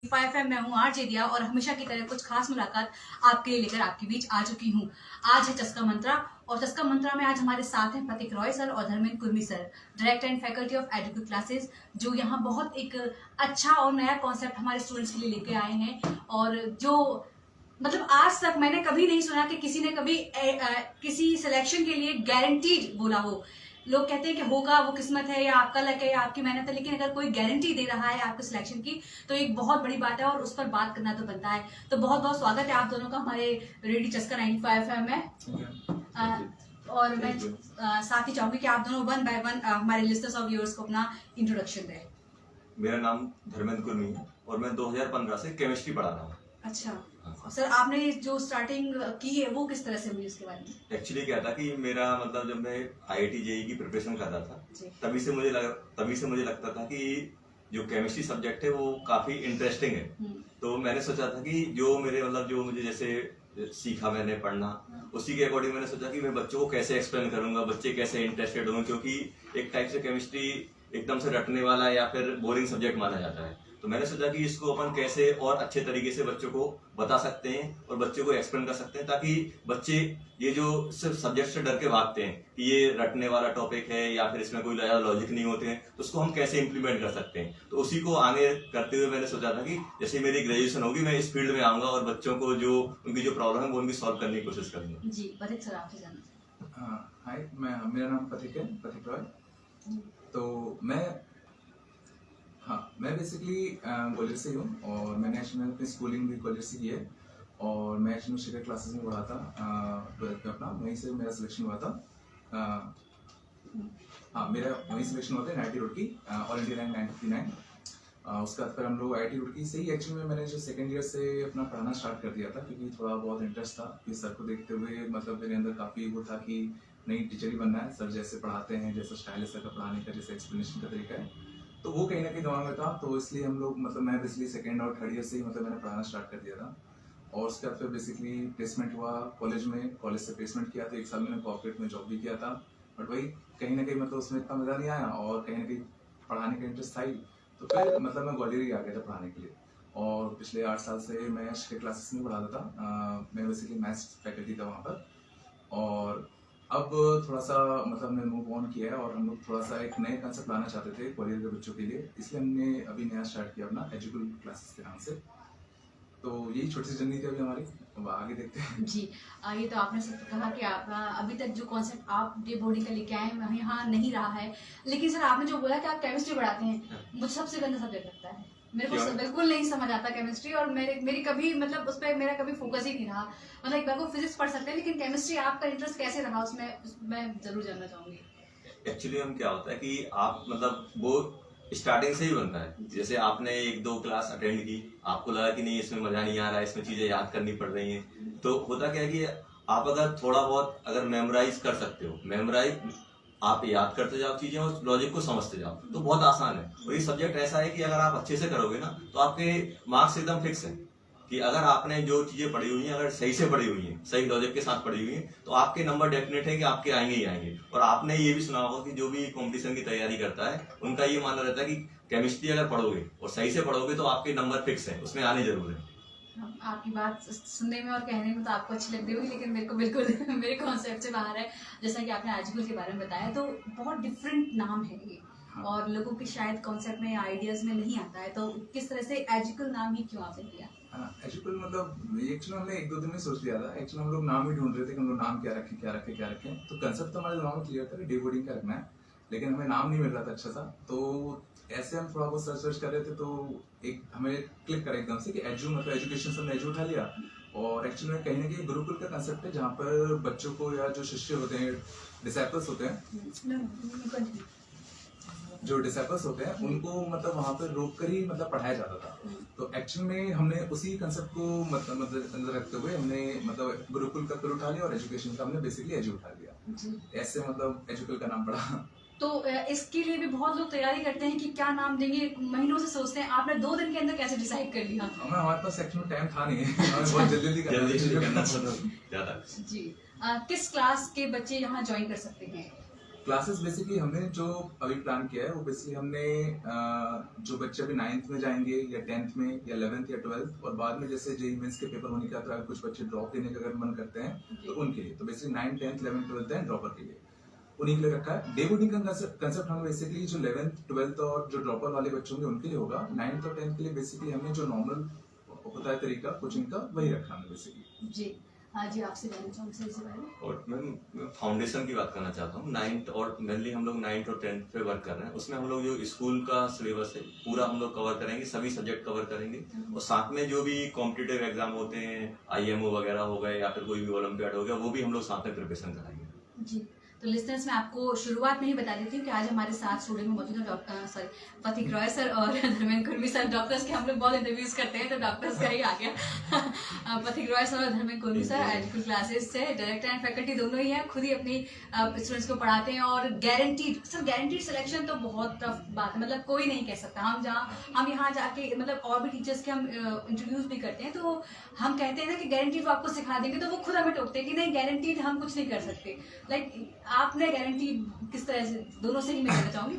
5FM मैं हूँ RJ दिया और हमेशा की तरह कुछ खास मुलाकात आपके लिए लेकर आपके बीच आ चुकी हूँ। आज है चस्का मंत्रा और चस्का मंत्रा में आज हमारे साथ हैं प्रतीक रॉय सर और Dharmendra Kurmi sir, director and faculty of educate classes, जो यहाँ बहुत एक अच्छा और नया कॉन्सेप्ट हमारे स्टूडेंट्स के लिए लेके आए हैं। और जो मतलब आज तक मैंने कभी नहीं सुना कि किसी ने कभी किसी सिलेक्शन के लिए गारंटीड बोला हो। लोग कहते हैं कि होगा, वो किस्मत है या आपका लक है या आपकी मेहनत है, लेकिन अगर कोई गारंटी दे रहा है आपके सिलेक्शन की तो एक बहुत बड़ी बात है और उस पर बात करना तो बनता है। तो बहुत बहुत स्वागत है आप दोनों का हमारे रेडियो चस्का 95 FM में। और मैं साथ ही चाहूंगी कि आप दोनों वन बाय वन हमारे लिस्टर्स और व्यूअर्स को अपना इंट्रोडक्शन दें। मेरा नाम धर्मेंद्र कुर्मी है और मैं 2015 से केमिस्ट्री पढ़ा रहा हूँ। अच्छा सर, आपने जो स्टार्टिंग की है वो किस तरह से हुई, उसके बारे में? एक्चुअली क्या था कि मेरा मतलब जब मैं IIT JEE की प्रिपरेशन कर रहा था तभी से मुझे लगता था कि जो केमिस्ट्री सब्जेक्ट है वो काफी इंटरेस्टिंग है। तो मैंने सोचा था कि जो मेरे मतलब जो मुझे जैसे सीखा मैंने पढ़ना उसी के अकॉर्डिंग मैंने सोचा कि मैं बच्चों को कैसे एक्सप्लेन करूंगा, बच्चे कैसे इंटरेस्टेड होंगे, क्योंकि एक टाइप से केमिस्ट्री एकदम से रटने वाला या फिर बोरिंग सब्जेक्ट माना जाता है। तो मैंने सोचा कि इसको अपन कैसे और अच्छे तरीके से बच्चों को बता सकते हैं और बच्चों को एक्सप्लेन कर सकते हैं, ताकि बच्चे ये जो सिर्फ सब्जेक्ट से डर के भागते हैं कि ये रटने वाला टॉपिक है या फिर इसमें कोई ज्यादा लॉजिक नहीं होते हैं, तो उसको हम कैसे इंप्लीमेंट कर सकते हैं। तो उसी को आगे करते हुए मैंने सोचा था कि जैसे मेरी ग्रेजुएशन होगी मैं इस फील्ड में आऊंगा और बच्चों को जो उनकी जो प्रॉब्लम है वो उनकी सॉल्व करने की कोशिश करूंगा। जी प्रतीक सर, आपसे जानना। हाय, मेरा नाम प्रतीक है, प्रतीक रॉय। तो मैं बेसिकली ग्वालियर से हूँ और मैंने एक्चुअली अपनी स्कूलिंग भी ग्वालियर से की है और मैं एक्चुअली शिक्षा क्लासेस में पढ़ा था 12th में अपना, वहीं से मेरा सिलेक्शन हुआ था। मेरा वहीं सिलेक्शन हुआ था NIT Roorkee, all India rank 959। उसके बाद फिर हम लोग IIT रुड़की से ही एक्चुअली मैंने जो सेकेंड ईयर से अपना पढ़ाना स्टार्ट कर दिया था, क्योंकि थोड़ा बहुत इंटरेस्ट था कि सर को देखते हुए मतलब मेरे अंदर काफ़ी वो था कि नहीं, टीचर ही बनना है, सर जैसे पढ़ाते हैं, जैसा स्टाइल है सर का पढ़ाने का, जैसे एक्सप्लेनेशन का तरीका है, तो वो कहीं ना कहीं दिमाग में था। तो इसलिए हम लोग मतलब मैं बेसिकली सेकेंड और थर्ड ईयर से ही मतलब मैंने पढ़ाना स्टार्ट कर दिया था। और उसके बाद फिर बेसिकली प्लेसमेंट हुआ कॉलेज में, कॉलेज से प्लेसमेंट किया तो 1 साल मैंने कॉर्पोरेट में जॉब भी किया था। बट वही कहीं ना कहीं मतलब उसमें इतना मज़ा नहीं आया और कहीं ना कहीं पढ़ाने का इंटरेस्ट था ही, तो फिर मतलब मैं ग्वालियर ही आ गया था पढ़ाने के लिए। और पिछले 8 साल से मैं शिक्षा क्लासेस में पढ़ाता था। मैं बेसिकली मैथ्स फैकल्टी था वहाँ पर। और अब थोड़ा सा मतलब हमने मूव ऑन किया है और हम लोग थोड़ा सा एक नए कंसेप्ट लाना चाहते थे ग्वालियर के बच्चों के लिए, इसलिए हमने अभी नया स्टार्ट किया अपना एजुकेट क्लासेस के नाम से। तो यही छोटी सी जर्नी थी अभी हमारी, अब आगे देखते हैं। जी, ये तो आपने सब कहा कि आप अभी तक जो कॉन्सेप्ट आप डे बोर्डिंग का लेके आए हैं यहाँ नहीं रहा है, लेकिन सर आपने जो बोला कि आप केमिस्ट्री पढ़ाते हैं, मुझे सबसे गंदा सब्जेक्ट लगता है। मेरे को बिल्कुल नहीं समझ आता केमिस्ट्री और मेरी कभी मतलब उस पर मेरा कभी फोकस ही नहीं रहा। मतलब एक बार को फिजिक्स पढ़ सकते हैं, लेकिन केमिस्ट्री आपका इंटरेस्ट कैसे रहा उसमें मैं जरूर जानना चाहूंगी। एक्चुअली हम क्या होता है कि आप मतलब वो स्टार्टिंग से ही बनता है। जैसे आपने 1-2 क्लास अटेंड की, आपको लगा कि नहीं इसमें मजा नहीं आ रहा है, इसमें चीजें याद करनी पड़ रही हैं, तो होता क्या है कि आप अगर थोड़ा बहुत अगर मेमोराइज कर सकते हो, मेमोराइज आप याद करते जाओ चीजें और लॉजिक को समझते जाओ, तो बहुत आसान है। और ये सब्जेक्ट ऐसा है कि अगर आप अच्छे से करोगे ना तो आपके मार्क्स एकदम फिक्स है कि अगर आपने जो चीजें पढ़ी हुई हैं अगर सही से पढ़ी हुई हैं, सही लॉजिक के साथ पढ़ी हुई हैं, तो आपके नंबर डेफिनेट है कि आपके आएंगे ही आएंगे। और आपने ये भी सुना होगा कि जो भी कंपटीशन की तैयारी करता है उनका ये मानना रहता है कि केमिस्ट्री अगर पढ़ोगे और सही से पढ़ोगे तो आपके नंबर फिक्स है, उसमें आने जरूर है। आपकी बात सुनने में और कहने में तो आपको अच्छी लग रही होगी, लेकिन मेरे को बिल्कुल मेरे कॉन्सेप्ट से बाहर है। जैसा कि आपने एजुकल के बारे में बताया, तो बहुत डिफरेंट नाम है ये और लोगों के शायद कॉन्सेप्ट में आइडियाज में नहीं आता है, तो किस तरह से एजुकल नाम ही क्यों आपने किया? एजुकल मतलब एक्चुअली हमने 1-2 दिन में सोच लिया था। एक्चुअली हम लोग नाम ही ढूंढ रहे थे कि हम लोग नाम क्या रखें। तो कंसेप्ट तो हमारे दिमाग में क्लियर था कि डे बोर्डिंग का रखना है, लेकिन हमें नाम नहीं मिल रहा था अच्छा सा। तो ऐसे हम थोड़ा बहुत सर्च कर रहे थे तो एक हमें क्लिक करा एकदम से कि एजू मतलब एजुकेशन से हमने एजू उठा लिया। और एक्चुअली में कहीं ना कहीं गुरुकुल का कंसेप्ट है जहाँ पर बच्चों को या जो शिष्य होते हैं, डिसाइपल्स होते हैं, जो डिसाइपल्स होते हैं उनको मतलब वहाँ पर रोक कर ही मतलब पढ़ाया जाता था। तो एक्चुअल में हमने उसी कंसेप्ट को मतलब अंदर रखते हुए हमने मतलब गुरुकुल का फिर उठा लिया और एजुकेशन का हमने बेसिकली एजू उठा लिया। ऐसे मतलब एजुकल का नाम पड़ा। तो इसके लिए भी बहुत लोग तैयारी करते हैं कि क्या नाम देंगे, महीनों से सोचते हैं। आपने 2 दिन के अंदर कैसे डिसाइड कर लिया? हमारे पास एक्चुअली में टाइम था नहीं, हमें बहुत जल्दी करना था। जी, किस क्लास के बच्चे यहाँ ज्वाइन कर सकते हैं? क्लासेस बेसिकली हमने जो अभी प्लान किया है वो बेसिकली हमने जो बच्चे अभी 9th में जाएंगे या 10th में या 11th या 12th और बाद में जैसे जेईई मेंस के पेपर होने का अगर कुछ बच्चे ड्रॉप लेने का अगर मन करते हैं तो उनके लिए, तो basically 9th 10th 11th 12th है ड्रॉपर के लिए, उन्हीं के लिए रखा है। डे बोर्डिंग का कंसेप्ट हम बेसिकली जो 11th 12th और जो ड्रॉपर वाले बच्चों होंगे उनके लिए होगा। 9th और 10th के लिए बेसिकली हमने जो नॉर्मल होता है तरीका कोचिंग का वही रखा है बेसिकली। जी जी, आपसे जानना चाहूँगी सर इसके बारे में। और मैं फाउंडेशन की बात करना चाहता हूँ। 9th और मेनली हम लोग 9th और 10th पे वर्क कर रहे हैं। उसमें हम लोग जो स्कूल का सिलेबस है पूरा हम लोग कवर करेंगे, सभी सब्जेक्ट कवर करेंगे और साथ में जो भी कॉम्पिटिटिव एग्जाम होते हैं, IMO वगैरह हो गए या फिर कोई भी ओलंपियाड हो गया, वो भी हम लोग साथ में प्रिपरेशन कराएंगे। जी, तो लिस्टर्स मैं आपको शुरुआत में ही बता देती हूँ कि आज हमारे साथ स्टूडियो में मौजूद है प्रतीक रॉय सर और धर्मेंद्र कुर्मी सर। डॉक्टर्स के हम लोग बहुत इंटरव्यूज करते हैं तो डॉक्टर्स का ही आ गया। प्रतीक रॉय सर और Dharmendra Kurmi sir education classes से डायरेक्टर एंड फैकल्टी दोनों ही हैं, खुद ही अपनी स्टूडेंट्स को पढ़ाते हैं और गारंटीड सर, गारंटीड सिलेक्शन तो बहुत टफ बात है, मतलब कोई नहीं कह सकता। हम यहाँ जाके मतलब और भी टीचर्स के हम इंटरव्यूज भी करते हैं तो हम कहते हैं ना कि गारंटीड वो आपको सिखा देंगे, तो वो खुद हमें टोकते हैं कि नहीं गारंटीड हम कुछ नहीं कर सकते। लाइक आपने गारंटी किस तरह से, दोनों से ही मैं कहना चाहूंगी।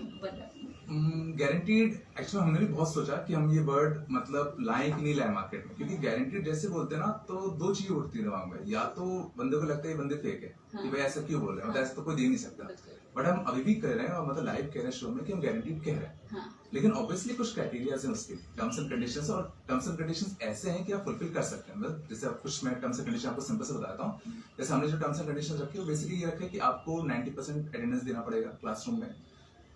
गारंटीड एक्चुअली हमने भी बहुत सोचा कि हम ये वर्ड मतलब लाएं कि नहीं लाएं मार्केट में, क्योंकि गारंटीड जैसे बोलते हैं ना तो दो चीजें उठती है दिमाग में, या तो बंदे को लगता है ये बंदे फेक है कि भाई ऐसा क्यों बोल रहे हैं, मतलब ऐसा तो कोई दे नहीं सकता। बट हम अभी भी कह रहे हैं और मतलब लाइव कह रहे हैं शो में कि हम गारंटीड कह रहे हैं, लेकिन ऑब्वियसली कुछ क्राइटेरिया हैं उसके, टर्म्स एंड कंडीशंस, और टर्म्स एंड कंडीशंस ऐसे हैं कि आप फुलफिल कर सकते हैं। मतलब जैसे आप कुछ मैं टर्म्स एंड कंडीशन आपको सिंपल से बताता हूँ। जैसे हमने जो टर्म्स एंड कंडीशन रखे वो बेसिकली ये रखे कि आपको 90% अटेंडेंस देना पड़ेगा क्लासरूम में,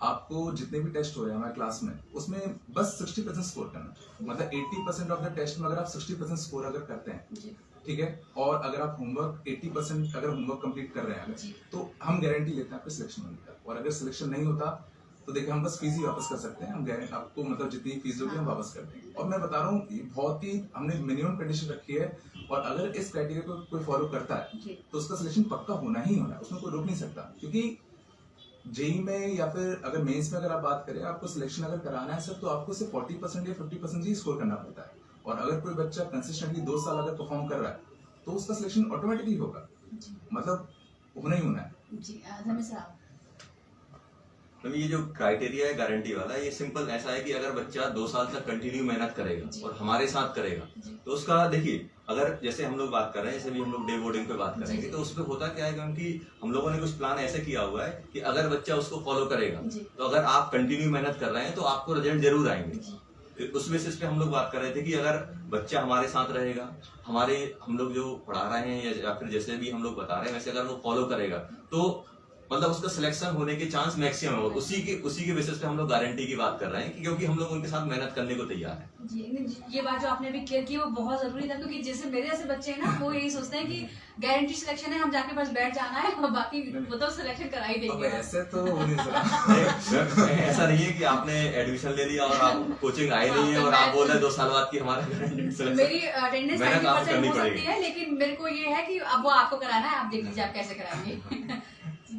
आपको जितने भी टेस्ट हो रहे हैं हमारे क्लास में उसमें बस 60% स्कोर करना, मतलब 80% ऑफ द टेस्ट में अगर आप 60% स्कोर अगर करते हैं, ठीक है, और अगर आप होमवर्क 80% अगर होमवर्क कंप्लीट कर रहे हैं तो हम गारंटी लेते हैं आपके सिलेक्शन होने का। और अगर सिलेक्शन नहीं होता तो देखिए हम बस फीस ही वापस कर सकते हैं, हम आपको मतलब जितनी फीस होगी हम वापस कर देंगे। और मैं बता रहा हूँ बहुत ही हमने मिनिमम कंडीशन रखी है, और अगर इस क्राइटेरिया को कोई फॉलो करता है तो उसका सिलेक्शन पक्का होना ही होना है, उसमें कोई रोक नहीं सकता। क्योंकि जेई में या फिर अगर मेंस में अगर आप बात करें, आपको सिलेक्शन अगर कराना है सर तो आपको सिर्फ 40% या 50% ही स्कोर करना पड़ता है। और अगर कोई बच्चा कंसिस्टेंटली 2 साल अगर परफॉर्म कर रहा है तो उसका सिलेक्शन ऑटोमेटिकली होगा, मतलब होना ही होना है। जी मतलब ये जो क्राइटेरिया है गारंटी वाला, ये सिंपल ऐसा है कि अगर बच्चा 2 साल तक कंटिन्यू मेहनत करेगा और हमारे साथ करेगा तो उसका देखिए, अगर जैसे हम लोग बात कर रहे हैं, जैसे भी हम लोग डे बोर्डिंग पे बात करेंगे तो उसमें होता क्या है, क्योंकि हम लोगों ने कुछ प्लान ऐसे किया हुआ है कि अगर बच्चा उसको फॉलो करेगा तो अगर आप कंटिन्यू मेहनत कर रहे हैं तो आपको रिजल्ट जरूर आएंगे। उस बेसिस पे हम लोग बात कर रहे थे कि अगर बच्चा हमारे साथ रहेगा, हम लोग जो पढ़ा रहे हैं या फिर जैसे भी हम लोग बता रहे हैं वैसे अगर वो फॉलो करेगा तो मतलब उसका सिलेक्शन होने के चांस मैक्सिमम है। उसी के बेसिस पे हम लोग गारंटी की बात कर रहे हैं क्योंकि हम लोग उनके साथ मेहनत करने को तैयार हैं। जी, ये बात जो आपने अभी क्लियर की वो बहुत जरूरी था, क्योंकि जैसे मेरे जैसे बच्चे हैं ना वो यही सोचते हैं कि गारंटी सिलेक्शन है, हम जाके बस बैठ जाना है और बाकी मतलब सिलेक्शन करा ही देंगे। ऐसे तो ऐसा नहीं है कि आपने एडमिशन ले लिया और आप कोचिंग आए नहीं है और आप बोल रहे 2 साल बाद की हमारा मेरी अटेंडेंस 90% हो सकती है, लेकिन मेरे को ये है कि अब वो आपको कराना है, आप देख लीजिए आप कैसे कराएंगे।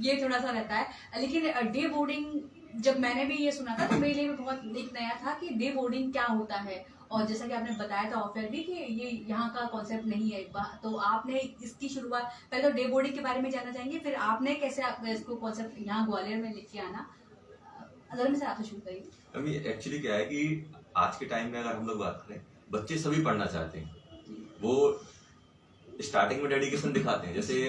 ये थोड़ा सा रहता है। लेकिन डे बोर्डिंग जब मैंने भी ये सुना था तो मेरे लिए भी बहुत एक नया था कि डे बोर्डिंग क्या होता है, और जैसा कि आपने बताया था ऑफर भी कि ये यहाँ का कॉन्सेप्ट नहीं है, तो आपने इसकी शुरुआत पहले तो डे बोर्डिंग के बारे में जानना चाहेंगे, फिर आपने कैसे इसको कॉन्सेप्ट यहाँ ग्वालियर में लेके आना। अगर सर आपसे शुरू करिए। अभी एक्चुअली क्या है कि आज के टाइम में अगर हम लोग बात करें, बच्चे सभी पढ़ना चाहते हैं, वो स्टार्टिंग में डेडिकेशन दिखाते हैं। जैसे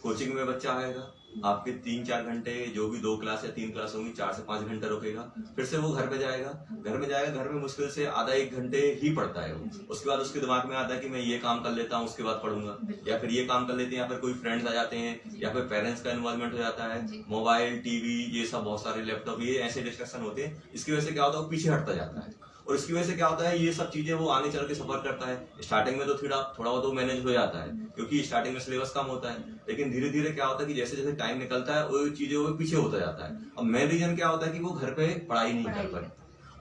कोचिंग में बच्चा आएगा, आपके 3-4 घंटे जो भी 2 क्लास या 3 क्लास होंगी 4 से 5 घंटे रुकेगा, फिर से वो घर पे जाएगा, घर में मुश्किल से आधा 1 घंटे ही पढ़ता है वो। उसके बाद उसके दिमाग में आता है कि मैं ये काम कर लेता हूँ उसके बाद पढ़ूंगा, या फिर ये काम कर लेते हैं, या फिर कोई फ्रेंड्स आ जाते हैं, या फिर पेरेंट्स का इन्वॉल्वमेंट हो जाता है, मोबाइल टीवी ये सब बहुत सारे लैपटॉप ये ऐसे डिस्कशन होते हैं। इसकी वजह से क्या होता है, वो पीछे हटता जाता है, और इसकी वजह से क्या होता है, ये सब चीजें वो आगे चल के सफर करता है। स्टार्टिंग में तो थोड़ा बहुत वो मैनेज हो जाता है क्योंकि स्टार्टिंग में सिलेबस कम होता है, लेकिन धीरे धीरे क्या होता है कि जैसे जैसे टाइम निकलता है वो चीजें वो पीछे होता जाता है। अब मेन रीजन क्या होता है कि वो घर पे पढ़ाई नहीं कर पाए,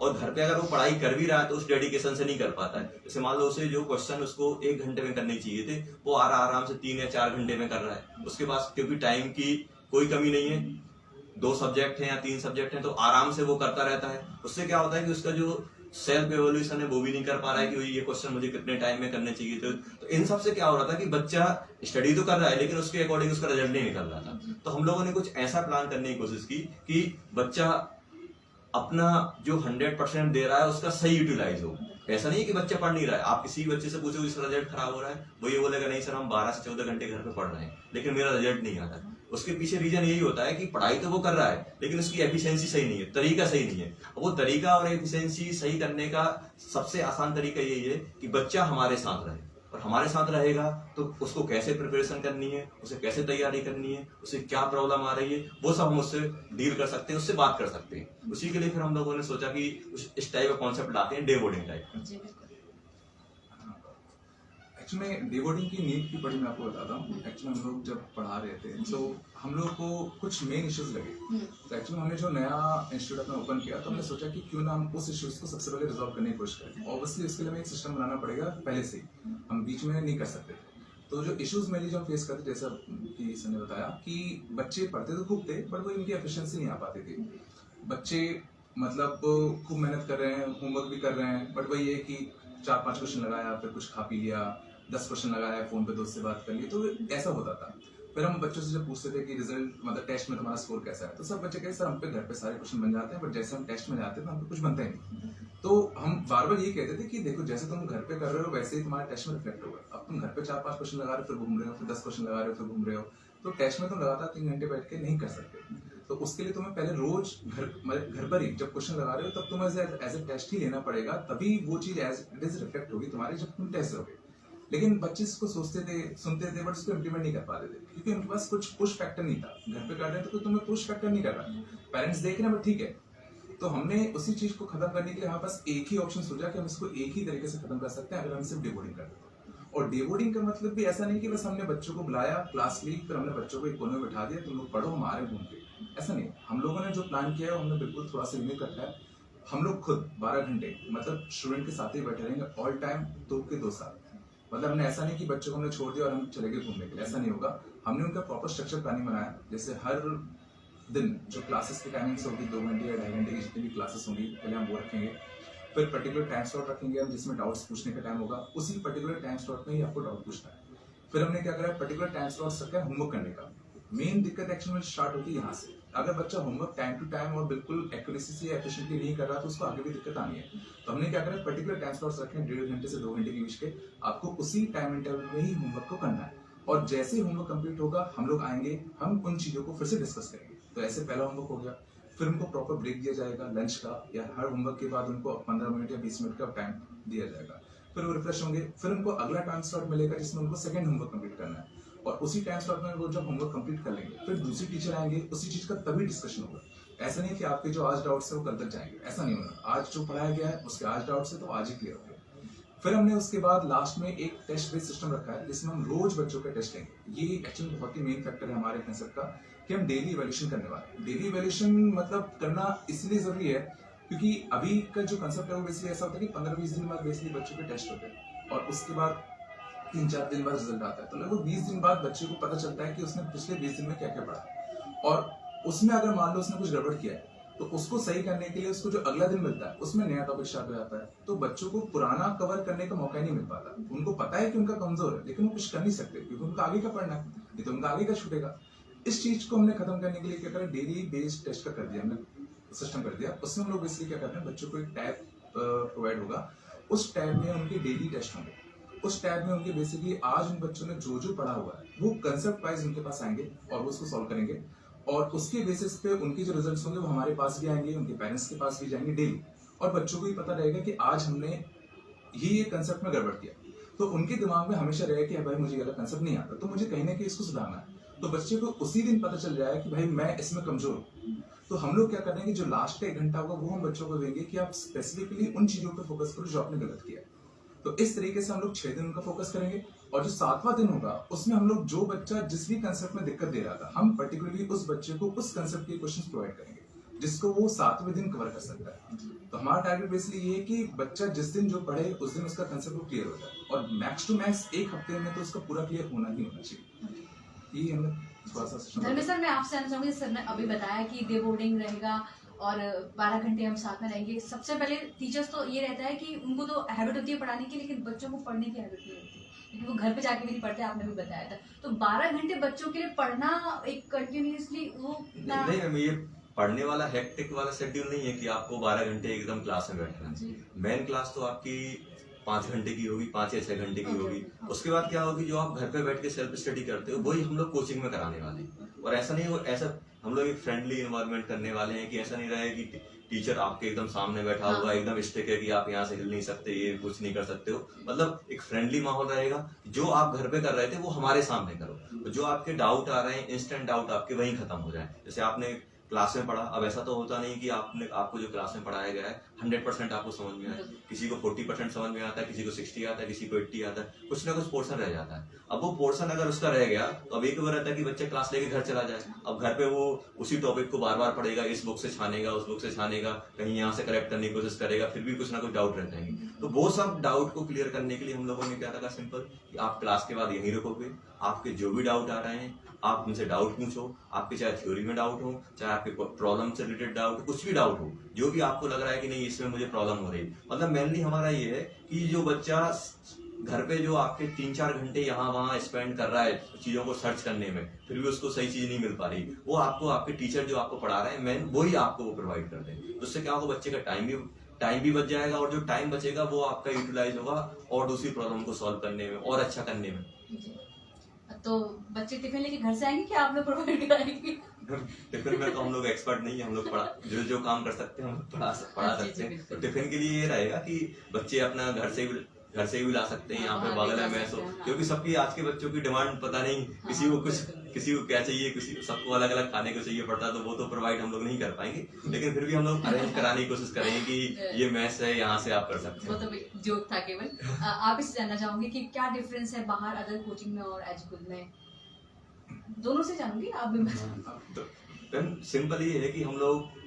और घर पे अगर वो पढ़ाई कर भी रहा है तो उस डेडिकेशन से नहीं कर पाता है। जैसे मान लो उसे जो क्वेश्चन उसको 1 घंटे में करने चाहिए थे वो आराम से 3 या 4 घंटे में कर रहा है। उसके पास क्योंकि टाइम की कोई कमी नहीं है, 2 सब्जेक्ट हैं या 3 सब्जेक्ट हैं तो आराम से वो करता रहता है। उससे क्या होता है कि उसका जो सेल्फ एवोल्यूशन है वो भी नहीं कर पा रहा है कि ये क्वेश्चन मुझे कितने टाइम में करने चाहिए थे। तो इन सब से क्या हो रहा था कि बच्चा स्टडी तो कर रहा है लेकिन उसके अकॉर्डिंग उसका रिजल्ट नहीं निकल रहा था। तो हम लोगों ने कुछ ऐसा प्लान करने की कोशिश की कि बच्चा अपना जो 100% दे रहा है उसका सही यूटिलाइज हो। ऐसा नहीं है कि बच्चा पढ़ नहीं रहा है, आप किसी बच्चे से पूछो इसका रिजल्ट खराब हो रहा है, वो ये बोलेगा नहीं सर हम 12 से 14 घंटे घर पे पढ़ रहे हैं लेकिन मेरा रिजल्ट नहीं आ रहा। उसके पीछे रीजन यही होता है कि पढ़ाई तो वो कर रहा है लेकिन उसकी एफिशिएंसी सही नहीं है, तरीका सही नहीं है। वो तरीका और एफिशिएंसी सही करने का सबसे आसान तरीका यही है कि बच्चा हमारे साथ रहे, और हमारे साथ रहेगा तो उसको कैसे प्रिपरेशन करनी है, उसे कैसे तैयारी करनी है, उसे क्या प्रॉब्लम आ रही है, वो सब हम उससे डील कर सकते हैं, उससे बात कर सकते हैं। उसी के लिए फिर हम लोगों ने सोचा कि इस टाइप का कॉन्सेप्ट लाते हैं, डे बोर्डिंग टाइप। एक्चुअली में डे बोर्डिंग की नीड की बड़ी मैं आपको बताता हूँ। एक्चुअली हम लोग जब पढ़ा रहे थे तो हम लोग को कुछ मेन इश्यूज लगे। तो एक्चुअली हमने जो नया इंस्टीट्यूट अपना ओपन किया तो हमने सोचा कि क्यों ना हम उस इश्यूज को सबसे पहले रिजॉल्व करने की कोशिश करें। ऑब्वियसली उसके लिए हमें एक सिस्टम बनाना पड़ेगा पहले से ही, हम बीच में नहीं कर सकते। तो जो इश्यूज मेनली जो हम फेस करते, जैसा कि सर ने बताया कि बच्चे पढ़ते तो खूब थे बट वो इनकी एफिशिएंसी नहीं आ पाती थी। बच्चे मतलब खूब मेहनत कर रहे हैं, होमवर्क भी कर रहे हैं, बट वही है कि 4-5 क्वेश्चन लगाया, फिर कुछ खा पी लिया, 10 क्वेश्चन लगाया, फोन पे दोस्त से बात कर ली, तो ऐसा होता था। फिर हम बच्चों से जब पूछते थे कि रिजल्ट मतलब टेस्ट में तुम्हारा स्कोर कैसा है, तो सब बच्चे कहते सर हम पे घर पे सारे क्वेश्चन बन जाते हैं बट जैसे हम टेस्ट में जाते हैं तो हम पे कुछ बनता ही नहीं। तो हम बार बार ये कहते थे कि देखो जैसे तुम घर पे कर रहे हो वैसे ही तुम्हारे टेस्ट में रिफ्लेक्ट होगा। अब तुम घर पे 4-5 क्वेश्चन लगा रहे हो, फिर घूम रहे हो, फिर 10 क्वेश्चन लगा रहे हो, फिर घूम रहे हो, तो टेस्ट में तुम लगातार 3 घंटे बैठ के नहीं कर सकते। तो उसके लिए तुम्हें पहले रोज घर पर ही जब क्वेश्चन लगा रहे हो तब तुम्हें एज ए टेस्ट ही लेना पड़ेगा, तभी वो चीज एज इट इज रिफ्लेक्ट होगी तुम्हारी जब तुम टेस्ट दोगे। लेकिन बच्चे इसको सोचते थे, सुनते थे, बट उसको इम्प्लीमेंट नहीं कर पाते थे क्योंकि उनके पास कुछ पुश फैक्टर नहीं था। घर पे कर रहे हैं तो कोई तुम्हें पुश फैक्टर नहीं कर रहा, पेरेंट्स देख रहे हैं बट ठीक है। तो हमने उसी चीज को खत्म करने के लिए हमारे पास एक ही ऑप्शन सोचा कि हम इसको एक ही तरीके से खत्म कर सकते हैं अगर हम सिर्फ डे बोर्डिंग कर दें। और डे बोर्डिंग का मतलब भी ऐसा नहीं कि बस हमने बच्चों को बुलाया, क्लास ली, फिर हमने बच्चों को एक कोने में बैठा दिया, तुम लोग पढ़ो हम आ रहे घूम के, ऐसा नहीं। हम लोगों ने जो प्लान किया है हमने बिल्कुल थोड़ा सा यूनिक रखा है। हम लोग खुद 12 घंटे मतलब स्टूडेंट के साथ ही बैठे रहेंगे ऑल टाइम, 2 के 2 साल। मतलब हमने ऐसा नहीं कि बच्चों को हमने छोड़ दिया और हम चले गए घूमने के लिए, ऐसा नहीं होगा। हमने उनका प्रॉपर स्ट्रक्चर प्लानिंग बनाया, जैसे हर दिन जो क्लासेस की टाइमिंग्स होगी 2 घंटे या 2.5 घंटे की जितनी भी क्लासेस होंगी पहले हम वो रखेंगे। फिर पर्टिकुलर टाइम स्लॉट रखेंगे हम जिसमें डाउट्स पूछने का टाइम होगा, उसी पर्टिकुलर टाइम स्लॉट में ही आपको डाउट पूछना है। फिर हमने क्या करा, पर्टिकुलर टाइम स्लॉट रखा है होमवर्क करने का। मेन दिक्कत एक्चुअली में स्टार्ट होती है यहाँ से। अगर बच्चा होमवर्क टाइम टू टाइम और बिल्कुल एक्यूरेसी से एफिशिएंटली नहीं कर रहा तो उसको आगे भी दिक्कत आनी है। तो हमने क्या करा, पर्टिकुलर टाइम स्लॉट्स रखे हैं 1.5 घंटे से 2 घंटे के बीच के, आपको उसी टाइम इंटरवल में ही होमवर्क को करना है। और जैसे ही होमवर्क कंप्लीट होगा हम लोग आएंगे, हम उन चीजों को फिर से डिस्कस करेंगे। तो ऐसे पहला होमवर्क हो गया, फिर उनको प्रॉपर ब्रेक दिया जाएगा लंच का, या हर होमवर्क के बाद उनको 15 मिनट या 20 मिनट का टाइम दिया जाएगा। फिर वो रिफ्रेश होंगे, फिर उनको अगला टाइम स्लॉट मिलेगा जिसमें उनको सेकंड होमवर्क कंप्लीट करना है, और उसी टाइम स्लॉट में वो जब होमवर्क कंप्लीट कर लेंगे फिर दूसरी टीचर आएंगे, उसी चीज का तभी डिस्कशन होगा। ऐसा नहीं कि आपके जो आज डाउट्स है वो कल तक जाएंगे, ऐसा नहीं होगा। आज जो पढ़ाया गया है उसके आज डाउट्स है तो आज ही क्लियर हो गया। फिर हमने उसके बाद लास्ट में एक टेस्ट बेस्ड सिस्टम रखा है जिसमें हम रोज बच्चों का टेस्ट लेंगे। ये एक्चुअली बहुत ही मेन फैक्टर है हमारे कंसेप्ट का कि हम डेली इवैल्यूएशन करने वाले हैं। डेली इवैल्यूएशन मतलब करना इसलिए जरूरी है क्योंकि अभी का जो कंसेप्ट है वो बेसिकली ऐसा होता है कि 15-20 दिन बाद बेसिकली बच्चों के टेस्ट होते हैं और उसके बाद 3-4 दिन बाद रिजल्ट आता है। तो लगभग 20 दिन बाद बच्चे को पता चलता है कि उसने पिछले 20 दिन में क्या क्या पढ़ा, और उसमें अगर मान लो उसने कुछ गड़बड़ किया है तो उसको सही करने के लिए उसको जो अगला दिन मिलता है उसमें नया टॉपिक स्टार्ट हो जाता है। तो बच्चों को पुराना कवर करने का मौका ही नहीं मिल पाता। उनको पता है कि उनका कमजोर है लेकिन वो कुछ कर नहीं सकते क्योंकि उनका आगे का पढ़ना है, नहीं तो उनका आगे का छूटेगा। इस चीज को हमने खत्म करने के लिए क्या करें, डेली बेस्ड टेस्ट का कर दिया हमने, सिस्टम कर दिया। उसमें हम लोग बेसिकली क्या करते हैं, बच्चों को एक टैब प्रोवाइड होगा, उस टैब में उनके डेली टेस्ट होंगे। उस टैब में उनके बेसिकली आज उन बच्चों ने जो जो पढ़ा हुआ है वो कंसेप्ट वाइज उनके पास आएंगे और वो उसको सॉल्व करेंगे, और उसके बेसिस पे उनके जो रिजल्ट्स होंगे वो हमारे पास भी आएंगे, उनके पेरेंट्स के पास भी जाएंगे डेली, और बच्चों को भी पता रहेगा कि आज हमने ये कंसेप्ट में गड़बड़ किया। तो उनके दिमाग में हमेशा रहेगा कि भाई मुझे ये कंसेप्ट नहीं आता तो मुझे कहीं ना कहीं इसको सुधारना है। तो बच्चे को उसी दिन पता चल जाएगा कि भाई मैं इसमें कमजोर हूँ। तो हम लोग क्या करेंगे, जो लास्ट का 1 घंटा होगा वो हम बच्चों को देंगे कि आप स्पेसिफिकली उन चीजों पर फोकस करो जो आपने गलत किया। तो इस तरीके से हम लोग 6 दिन उनका फोकस करेंगे, और जो 7वां दिन होगा उसमें हम लोग जो बच्चा जिस भी कंसेप्ट में दिक्कत दे रहा था हम पर्टिकुलरली उस बच्चे को उस कंसेप्ट के क्वेश्चंस प्रोवाइड करेंगे जिसको वो 7वें दिन कवर कर सकता है। तो हमारा टारगेट बेसिकली ये है कि बच्चा जिस दिन जो पढ़े उस दिन उसका कंसेप्ट क्लियर हो जाए, और मैक्स टू मैक्स 1 हफ्ते में तो उसका पूरा क्लियर होना ही होना चाहिए। ये हमने धर्मेश सर, मैं आपसे जानना चाहूंगी, सर ने अभी बताया कि डे बोर्डिंग रहेगा और 12 घंटे हम साथ में रहेंगे। सबसे पहले टीचर्स तो ये रहता है कि उनको तो हैबिट होती है पढ़ाने की, लेकिन बच्चों को पढ़ने की हैबिट नहीं होती, क्योंकि वो घर पे जाके भी नहीं पढ़ते, आपने भी बताया था। तो 12 घंटे बच्चों के लिए पढ़ना एक कंटिन्यूसली वो नहीं मैम, ये पढ़ने वाला हेक्टिक वाला शेड्यूल नहीं है कि आपको 12 घंटे एकदम क्लास में बैठना है। जी। मेन क्लास तो आपकी 5 घंटे की होगी, 5 या 6 घंटे की ओके, होगी। ओके। उसके बाद क्या होगी, जो आप घर पे बैठ के सेल्फ स्टडी करते हो वही हम लोग कोचिंग में कराने वाले हैं। और ऐसा नहीं हो, ऐसा हम लोग एक फ्रेंडली इन्वायरमेंट करने वाले हैं कि ऐसा नहीं रहे कि टीचर आपके एकदम सामने बैठा हाँ। हुआ एकदम स्ट्रिक्ट है कि आप यहाँ से हिल नहीं सकते, ये कुछ नहीं कर सकते हो। मतलब एक फ्रेंडली माहौल रहेगा। जो आप घर पे कर रहे थे वो हमारे सामने करो। जो आपके डाउट आ रहे हैं, इंस्टेंट डाउट आपके वहीं खत्म हो जाए। जैसे आपने क्लास में पढ़ा, अब ऐसा तो होता नहीं कि आपको जो क्लास में पढ़ाया गया है 100% आपको समझ में आए। किसी को 40% समझ में आता है, किसी को 60 आता है, किसी को 80 आता है, कुछ ना कुछ पोर्शन रह जाता है। अब वो पोर्शन अगर उसका रह गया तो अब एक बार रहता है कि बच्चा क्लास लेके घर चला जाए। अब घर पे वो उसी टॉपिक को बार बार पढ़ेगा, इस बुक से छानेगा, उस बुक से छानेगा, कहीं यहाँ से करेक्ट करने की कोशिश करेगा, फिर भी कुछ ना कुछ डाउट रहते हैं। तो वो सब डाउट को क्लियर करने के लिए हम लोगों ने क्या रखा, सिंपल, कि आप क्लास के बाद यहीं रुकोगे। आपके जो भी डाउट आ रहे हैं आप उनसे डाउट पूछो। आपके चाहे थ्योरी में डाउट हो, चाहे आपके प्रॉब्लम से रिलेटेड डाउट हो, कुछ भी डाउट हो, जो भी आपको लग रहा है कि नहीं इसमें मुझे प्रॉब्लम हो रही। मतलब मेनली हमारा ये है कि जो बच्चा घर पे जो आपके 3-4 घंटे यहाँ वहाँ स्पेंड कर रहा है चीजों को सर्च करने में, फिर भी उसको सही चीज नहीं मिल पा रही, वो आपको आपके टीचर जो आपको पढ़ा रहे हैं मेन वही आपको वो प्रोवाइड कर दें। उससे क्या होगा, बच्चे का टाइम भी बच जाएगा, और जो टाइम बचेगा वो आपका यूटिलाइज होगा और दूसरी प्रॉब्लम को सॉल्व करने में और अच्छा करने में। तो बच्चे टिफिन लेके घर से आएंगे कि आप लोग प्रोवाइड कराएंगे? टिफिन में तो हम लोग एक्सपर्ट नहीं है, हम लोग जो काम कर सकते हैं हम पढ़ा सकते हैं। तो टिफिन के लिए ये रहेगा कि बच्चे अपना घर से भी ला सकते हैं, यहाँ पे बगल है मैस हो, क्योंकि सबकी आज के बच्चों की डिमांड पता नहीं, किसी को क्या चाहिए, सबको अलग अलग खाने को चाहिए पड़ता है, तो वो तो प्रोवाइड हम लोग नहीं कर पाएंगे, लेकिन फिर भी हम लोग अरेंज कराने की कोशिश करेंगे कि ये मैस है, यहाँ से आप कर सकते हैं। वो तो जोक था केवल। आप इससे जानना चाहूंगी कि क्या डिफरेंस है बाहर अदर कोचिंग में और एजुकुल में? दोनों से जानूंगी, आप भी। तो सिंपल ये है कि हम लोग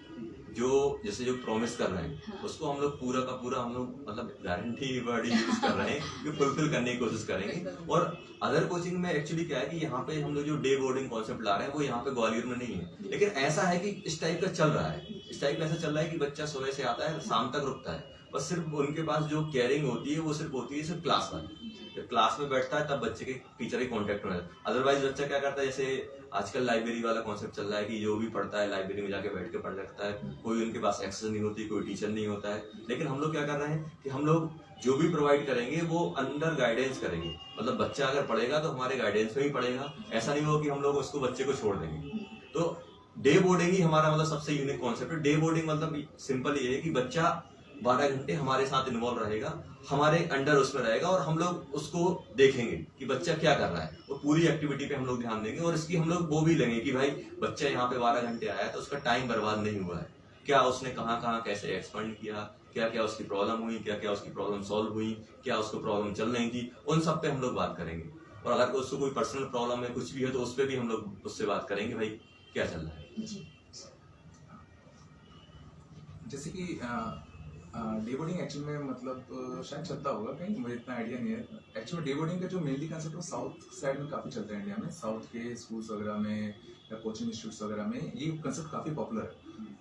जैसे जो प्रॉमिस कर रहे हैं, हाँ। उसको हम लोग पूरा का पूरा हम लोग मतलब गारंटी वर्ड यूज कर रहे हैं कि फुलफिल करने की कोशिश करेंगे। और अदर कोचिंग में एक्चुअली क्या है कि यहाँ पे हम लोग जो डे बोर्डिंग कॉन्सेप्ट ला रहे हैं वो यहाँ पे ग्वालियर में नहीं है, लेकिन ऐसा है कि इस टाइप का चल रहा है। इस टाइप का ऐसा चल रहा है कि बच्चा सुबह से आता है, शाम तक रुकता है, बस सिर्फ उनके पास जो केयरिंग होती है वो सिर्फ होती है सिर्फ क्लास वाली। जब क्लास में बैठता है तब बच्चे के टीचर के कांटेक्ट में रहता है। अदरवाइज बच्चा क्या करता है, जैसे आजकल लाइब्रेरी वाला कॉन्सेप्ट चल रहा है कि जो भी पढ़ता है लाइब्रेरी में जाके बैठ के पढ़ सकता है, कोई उनके पास एक्सेस नहीं होती, कोई टीचर नहीं होता है। लेकिन हम लोग क्या कर रहे हैं कि हम लोग जो भी प्रोवाइड करेंगे वो अंडर गाइडेंस करेंगे। मतलब बच्चा अगर पढ़ेगा तो हमारे गाइडेंस में ही पढ़ेगा, ऐसा नहीं हो कि हम लोग उसको बच्चे को छोड़ देंगे। तो डे बोर्डिंग ही हमारा मतलब सबसे यूनिक कॉन्सेप्ट है। डे बोर्डिंग मतलब सिंपल ये है कि बच्चा 12 घंटे हमारे साथ इन्वॉल्व रहेगा, हमारे अंडर उसमें रहेगा, और हम लोग उसको देखेंगे कि बच्चा क्या कर रहा है, और पूरी एक्टिविटी पे हम लोग ध्यान देंगे। और इसकी हम लोग वो भी लेंगे कि भाई बच्चा यहाँ पे 12 घंटे आया तो उसका टाइम बर्बाद नहीं हुआ है, क्या उसने कहाँ कहाँ कैसे एक्सपेंड किया, क्या क्या उसकी प्रॉब्लम हुई, क्या क्या उसकी प्रॉब्लम सॉल्व हुई, क्या उसको प्रॉब्लम चल रही थी, उन सब पे हम लोग बात करेंगे। और अगर उसको कोई पर्सनल प्रॉब्लम है, कुछ भी है, तो उस पर भी हम लोग उससे बात करेंगे भाई क्या चल रहा है। जैसे कि डे बोर्डिंग एक्चुअली में मतलब शायद चलता होगा कहीं, मुझे इतना आइडिया नहीं है। एक्चुअली डे बोर्डिंग का जो मेनली कंसेप्ट है साउथ साइड में काफ़ी चलता है इंडिया में, साउथ के स्कूल्स वगैरह में या कोचिंग इंस्टीट्यूट्स वगैरह में ये कंसेप्ट काफ़ी पॉपुलर है,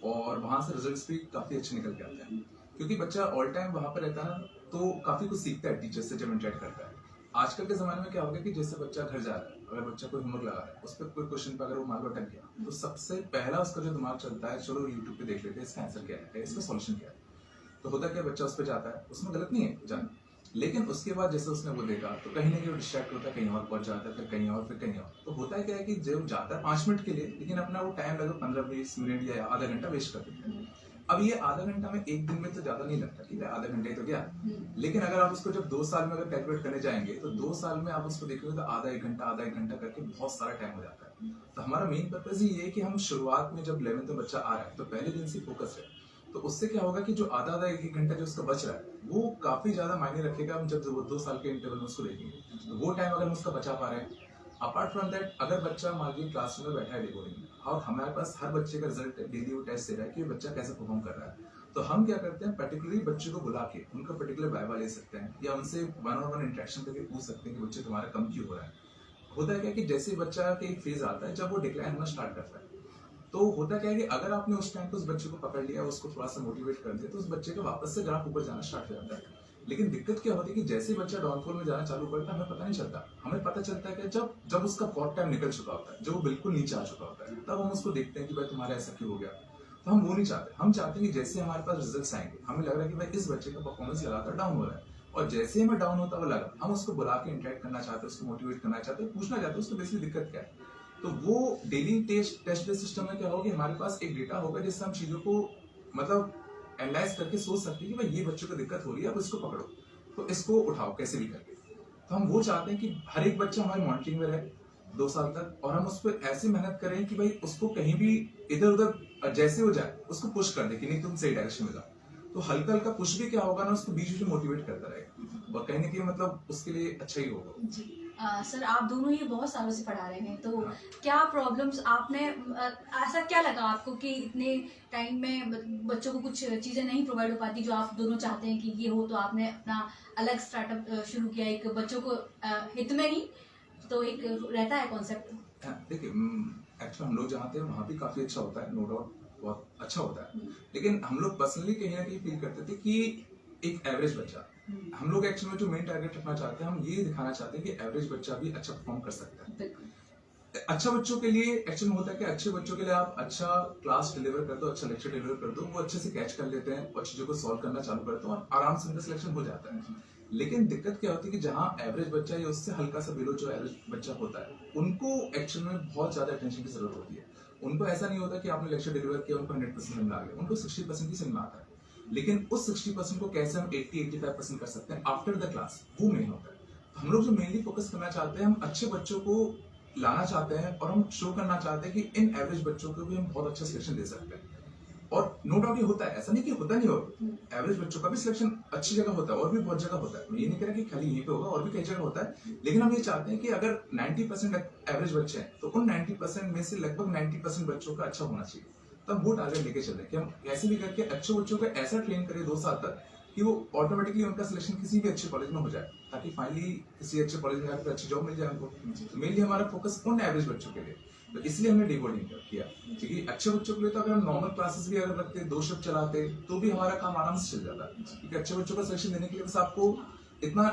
और वहाँ से रिजल्ट्स भी काफ़ी अच्छे निकल के आते हैं, क्योंकि बच्चा ऑल टाइम वहाँ पर रहता है ना, तो काफ़ी कुछ सीखता है टीचर से जब इंटरेक्ट करता है। आजकल के ज़माने में क्या हो गया कि जैसे बच्चा घर जा रहा है, अगर बच्चा कोई होमवर्क लगा रहा है, उस पर कोई क्वेश्चन पर अगर वो मान लो अटक गया, तो सबसे पहला उसका जो दिमाग चलता है, चलो यूट्यूब पे देख लेते हैं इसका आंसर क्या है, इसका सॉल्यूशन क्या है। तो होता क्या, बच्चा उस पर जाता है, उसमें गलत नहीं है जाना, लेकिन उसके बाद जैसे उसने वो देखा तो कहीं ना कहीं वो डिस्ट्रैक्ट होता है, कहीं और पहुंच जाता है, फिर कहीं और, फिर कहीं और। तो होता है क्या है कि जब जाता है 5 मिनट के लिए, लेकिन अपना वो टाइम लगभग 15-20 मिनट या आधा घंटा वेस्ट कर देता है। अब ये आधा घंटा में एक दिन में तो ज्यादा नहीं लगता, ठीक है, आधा घंटे तो क्या, लेकिन अगर आप उसको जब 2 साल में अगर कैलकुलेट करने जाएंगे तो 2 साल में आप उसको देखोगे तो आधा एक घंटा करके बहुत सारा टाइम हो जाता है। तो हमारा मेन पर्पज ही ये है कि हम शुरुआत में जब 11th में बच्चा आ रहा है तो पहले दिन से फोकस है, तो उससे क्या होगा कि जो आधा एक घंटा जो उसका बच रहा है वो काफी ज्यादा मायने रखेगा। हम जब वो 2 साल के इंटरवल में उसको देखेंगे तो वो टाइम अगर हम उसका बचा पा रहे हैं। अपार्ट फ्रॉम दैट, अगर बच्चा मान लीजिए क्लासरूम में बैठा है डे बोर्डिंग में, और हमारे पास हर बच्चे का रिजल्ट डेली वो टेस्ट दे रहा है कि बच्चा कैसे परफॉर्म कर रहा है, तो हम क्या करते हैं, पर्टिकुलरली बच्चे को बुला के उनका पर्टिकुलर वाइवा ले सकते हैं, या उनसे 1-on-1 इंटरेक्शन करके पूछ सकते हैं कि बच्चे तुम्हारा कम क्यों हो रहा है। होता है क्या कि जैसे बच्चा के एक फेज आता है जब वो डिक्लाइन होना स्टार्ट करता है, तो होता क्या है कि अगर आपने उस टाइम पे उस बच्चे को पकड़ लिया, उसको थोड़ा सा मोटिवेट कर दिया, तो उस बच्चे का वापस से ग्राफ ऊपर जाना स्टार्ट हो जाता है। लेकिन दिक्कत क्या होती है कि जैसे ही बच्चा डाउनफॉल में जाना चालू करता है, हमें पता नहीं चलता। हमें पता चलता है कि जब उसका बहुत टाइम निकल चुका होता है, जब वो बिल्कुल नीचे आ चुका होता है, तब हम उसको देखते हैं कि भाई तुम्हारा ऐसा क्यों हो गया। तो हम वो नहीं चाहते। हम चाहते हैं कि जैसे हमारे पास रिजल्ट्स आएंगे, हमें लग रहा है कि भाई इस बच्चे का परफॉर्मेंस लगातार डाउन हो रहा है, और जैसे ही हमें डाउन होता हुआ लगा, हम उसको बुला के इंटरेक्ट करना चाहते हैं, उसको मोटिवेट करना चाहते हैं, पूछना चाहते हैं उसको बेसिकली दिक्कत क्या है। तो वो डेली टेस्ट बेस्ड सिस्टम में क्या होगा, हमारे पास एक डेटा होगा जिससे हम चीजों को मतलब एनालाइज करके सोच सकते हैं कि भाई ये बच्चों को दिक्कत हो रही है, अब इसको पकड़ो, तो इसको उठाओ कैसे भी करके। तो हम वो चाहते हैं कि हर एक बच्चा हमारे मॉनिटरिंग में रहे 2 साल तक, और हम उस पर ऐसी मेहनत करें कि भाई उसको कहीं भी इधर उधर जैसे हो जाए उसको पुश कर दे कि नहीं तुम सही डायरेक्शन में जाओ। तो हल्का हल्का पुश भी क्या होगा ना, उसको बीच बीच में मोटिवेट करता रहेगा, और कहीं ना कहीं मतलब उसके लिए अच्छा ही होगा। जी सर, आप दोनों ही बहुत सालों से पढ़ा रहे हैं, तो हाँ। क्या प्रॉब्लम्स आपने ऐसा क्या लगा आपको कि इतने टाइम में बच्चों को कुछ चीज़ें नहीं प्रोवाइड हो पाती जो आप दोनों चाहते हैं कि ये हो, तो आपने अपना अलग स्टार्टअप शुरू किया, एक बच्चों को हित में ही, तो एक रहता है कॉन्सेप्ट। देखिए एक्चुअली हम लोग जहाँ थे वहाँ भी काफी अच्छा होता है, नो डाउट बहुत अच्छा होता है, लेकिन हम लोग पर्सनली कहीं ना कहीं फील करते थे कि एक एवरेज बच्चा, हम लोग एक्चुअली में जो मेन टारगेट रखना चाहते हैं, हम ये दिखाना चाहते हैं कि एवरेज बच्चा भी अच्छा परफॉर्म कर सकता है। अच्छा बच्चों के लिए एक्चुअली में होता है कि अच्छे बच्चों के लिए आप अच्छा क्लास डिलीवर कर दो, अच्छा लेक्चर डिलीवर कर दो, वो अच्छे से कैच कर लेते हैं और चीजों को सॉल्व करना चालू करते हैं और आराम से उनका सिलेक्शन हो जाता है। लेकिन दिक्कत क्या होती है कि जहाँ एवरेज बच्चा या उससे हल्का सा बिलो जो एवरेज बच्चा होता है, उनको एक्चुअल में बहुत ज्यादा अटेंशन की जरूरत होती है। उनको ऐसा नहीं होता कि आपने लेक्चर डिलीवर किया उनको 100% समझ में आ गया, उनको 60% ही समझ में आता है। लेकिन उस 60% को कैसे हम 80-85% कर सकते हैं आफ्टर द क्लास, वो मेन होता है। तो हम लोग जो मेनली फोकस करना चाहते हैं, हम अच्छे बच्चों को लाना चाहते हैं और हम शो करना चाहते हैं कि इन एवरेज बच्चों को भी हम बहुत अच्छा सिलेक्शन दे सकते हैं। और नो डाउट ये होता है, ऐसा नहीं कि होता नहीं होगा, एवरेज बच्चों का भी सिलेक्शन अच्छी जगह होता है और भी बहुत जगह होता है। मैं ये नहीं कह रहा कि खाली यहीं पे होगा, और भी कई जगह होता है। लेकिन हम ये चाहते हैं कि अगर 90% एवरेज बच्चे हैं तो उन 90% में से लगभग 90% बच्चों का अच्छा होना चाहिए। तो हम वो टारगेट लेके चल रहे हैं कि हम ऐसे भी करके अच्छे बच्चों को ऐसा ट्रेन करें 2 साल तक कि वो ऑटोमेटिकली उनका सिलेक्शन किसी भी अच्छे कॉलेज में हो जाए, ताकि फाइनली किसी अच्छे कॉलेज में जाकर अच्छी जॉब मिल जाए उनको। तो मेनली हमारा फोकस उन एवरेज बच्चों के लिए, तो इसलिए हमने डिकोडिंग किया। क्योंकि अच्छे बच्चों के लिए तो अगर हम नॉर्मल क्लासेस भी अगर रखते 2 शिफ्ट चलाते तो भी हमारा काम आराम से चल जाता। क्योंकि अच्छे बच्चों का सिलेक्शन देने के लिए बस आपको इतना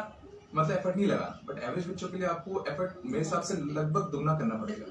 मतलब एफर्ट नहीं लगा, बट एवरेज बच्चों के लिए आपको एफर्ट मेरे हिसाब से लगभग दुगना करना पड़ेगा।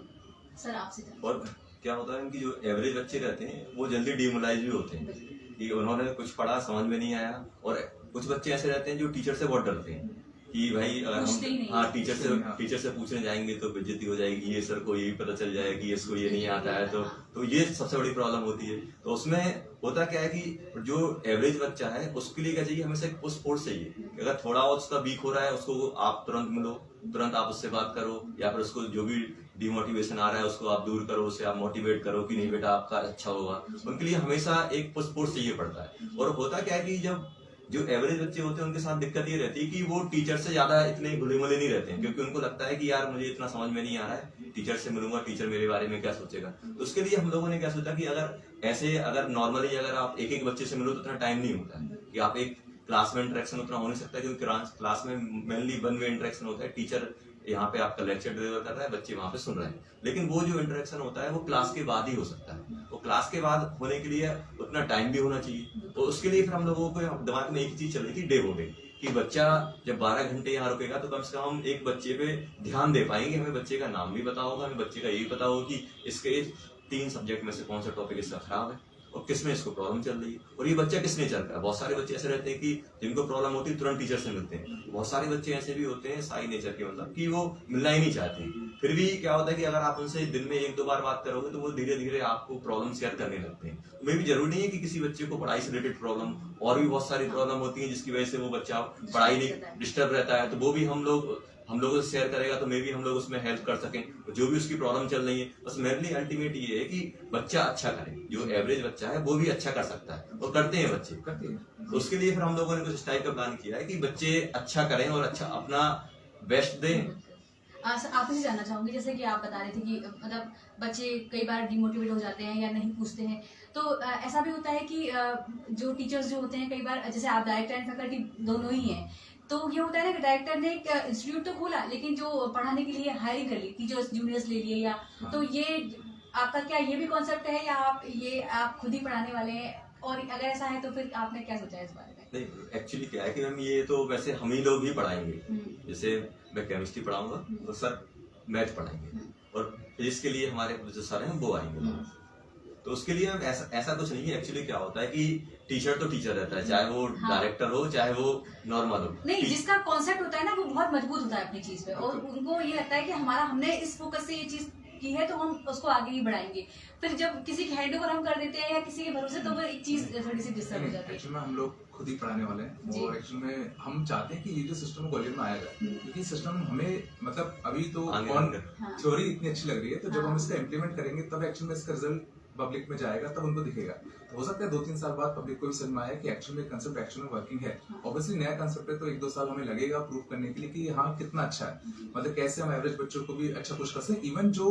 सर आपसे और क्या होता है कि जो एवरेज बच्चे रहते हैं वो जल्दी डिमोरलाइज भी होते हैं कि उन्होंने कुछ पढ़ा समझ में नहीं आया, और कुछ बच्चे ऐसे रहते हैं जो टीचर से बहुत डरते हैं कि भाई अगर हम टीचर से पूछने जाएंगे तो बेइज्जती हो जाएगी, ये सर को यही पता चल जाएगा कि इसको ये नहीं आता है, तो ये सबसे बड़ी प्रॉब्लम होती है। तो उसमें होता क्या है कि जो एवरेज बच्चा है उसके लिए क्या चाहिए, हमेशा एक पुश फोर्स चाहिए कि अगर थोड़ा उसका वीक हो रहा है उसको आप तुरंत मिलो, तुरंत आप उससे बात करो, या फिर उसको जो भी डिमोटिवेशन आ रहा है उसको आप दूर करो, उसे आप मोटिवेट करो कि नहीं बेटा आपका अच्छा होगा। उनके लिए हमेशा एक पुश फोर्स चाहिए पड़ता है। और होता क्या है कि जब जो एवरेज बच्चे होते हैं उनके साथ दिक्कत ये रहती है कि वो टीचर से ज्यादा इतने घुले मिले नहीं रहते हैं, क्योंकि उनको लगता है कि यार मुझे इतना समझ में नहीं आ रहा है, टीचर से मिलूंगा टीचर मेरे बारे में क्या सोचेगा। तो उसके लिए हम लोगों ने क्या सोचा कि अगर नॉर्मली अगर आप एक एक बच्चे से मिलो तो इतना टाइम नहीं होता है कि आप एक क्लास में इंटरेक्शन उतना हो नहीं सकता, क्योंकि क्लास में मेनली वन वे इंटरेक्शन होता है। टीचर यहाँ पे आपका लेक्चर डिलीवर कर रहा है, बच्चे वहां पे सुन रहे हैं, लेकिन वो जो इंटरेक्शन होता है वो क्लास के बाद ही हो सकता है। वो क्लास के बाद होने के लिए उतना टाइम भी होना चाहिए। तो उसके लिए फिर हम लोगों को दिमाग में एक चीज चल रही थी, डे बोर्डिंग, कि बच्चा जब 12 घंटे यहाँ रुकेगा तो कम से कम हम एक बच्चे पे ध्यान दे पाएंगे, हमें बच्चे का नाम भी पता होगा, हमें बच्चे का ये भी पता होगा कि इसके 3 सब्जेक्ट में से कौन सा टॉपिक इसका खराब है और किसमें इसको प्रॉब्लम चल रही है, और ये बच्चा किसने चल रहा है। बहुत सारे बच्चे ऐसे रहते हैं कि जिनको प्रॉब्लम होती है तुरंत टीचर से मिलते हैं, बहुत सारे बच्चे ऐसे भी होते हैं साई नेचर के, मतलब कि वो मिलना ही नहीं चाहते। फिर भी क्या होता है कि अगर आप उनसे दिन में 1-2 बार बात करोगे तो वो धीरे धीरे आपको प्रॉब्लम शेयर करने लगते हैं। तो मे भी जरूरी नहीं है कि किसी बच्चे को पढ़ाई से रिलेटेड प्रॉब्लम, और भी बहुत सारी प्रॉब्लम होती है जिसकी वजह से वो बच्चा पढ़ाई नहीं डिस्टर्ब रहता है, तो वो भी हम लोगों से शेयर करेगा, तो मे भी हम लोग उसमें हेल्प कर सकें जो भी उसकी प्रॉब्लम चल रही है। बस मेनली अल्टीमेट ये है कि बच्चा अच्छा करे, जो एवरेज बच्चा है वो भी अच्छा कर सकता है, और करते हैं बच्चे करते हैं। तो उसके लिए फिर हम लोगों ने कुछ टाइप का प्लान किया है कि बच्चे अच्छा करें और अच्छा अपना बेस्ट दें। आपसे जानना चाहूंगी, जैसे कि आप बता रहे थे कि मतलब बच्चे कई बार डिमोटिवेट हो जाते हैं या नहीं पूछते हैं, तो ऐसा भी होता है कि जो टीचर्स जो होते हैं कई बार, जैसे आप डायरेक्टर एंड फैकल्टी दोनों ही हैं, तो ये होता है ना कि डायरेक्टर ने एक इंस्टीट्यूट तो खोला लेकिन जो पढ़ाने के लिए हायरिंग कर ली, टीचर्स जूनियर्स ले लिए, या तो ये आपका क्या ये भी कॉन्सेप्ट है या आप खुद ही पढ़ाने वाले हैं, और अगर ऐसा है तो फिर आपने क्या सोचा है इस बारे में? नहीं, एक्चुअली क्या है कि मैम ये तो वैसे हम ही लोग ही पढ़ाएंगे। जैसे मैं केमिस्ट्री पढ़ाऊंगा तो सर मैथ पढ़ाएंगे, और फिजिक्स के लिए हमारे जो सर हैं वो आएंगे। तो उसके लिए ऐसा कुछ नहीं है। एक्चुअली क्या होता है कि टीचर तो टीचर रहता है, चाहे वो डायरेक्टर हो चाहे वो नॉर्मल हो। नहीं, जिसका कॉन्सेप्ट होता है ना वो बहुत मजबूत होता है अपनी चीज पे, और उनको ये लगता है कि हमने इस फोकस से ये चीज की है तो हम उसको आगे ही बढ़ाएंगे। फिर जब किसी के हैंड ओवर हम कर देते हैं या किसी के भरोसे, तो वो एक चीज थोड़ी सी डिस्टर्ब हो जाती है। एक्चुअली में हम लोग खुद ही पढ़ाने वाले हैं, और एक्चुअली में हम चाहते हैं कि ये जो सिस्टम ग्वालियर में आएगा, क्योंकि सिस्टम हमें मतलब अभी तो थ्योरी इतनी अच्छी लग रही है, तो जब हम इसका इम्प्लीमेंट करेंगे तब एक्चुअली में इसका रिजल्ट पब्लिक में जाएगा, तब उनको दिखेगा। तो हो सकता है 2-3 साल बाद पब्लिक को भी समझ में आया कि एक्चुअली में कंसेप्ट एक्चुअली में वर्किंग है। ऑब्वियसली नया कंसेप्ट है तो 1-2 साल हमें लगेगा प्रूव करने के लिए कि हाँ कितना अच्छा है, मतलब कैसे हम एवरेज बच्चों को भी अच्छा पुश कर सकते हैं, इवन जो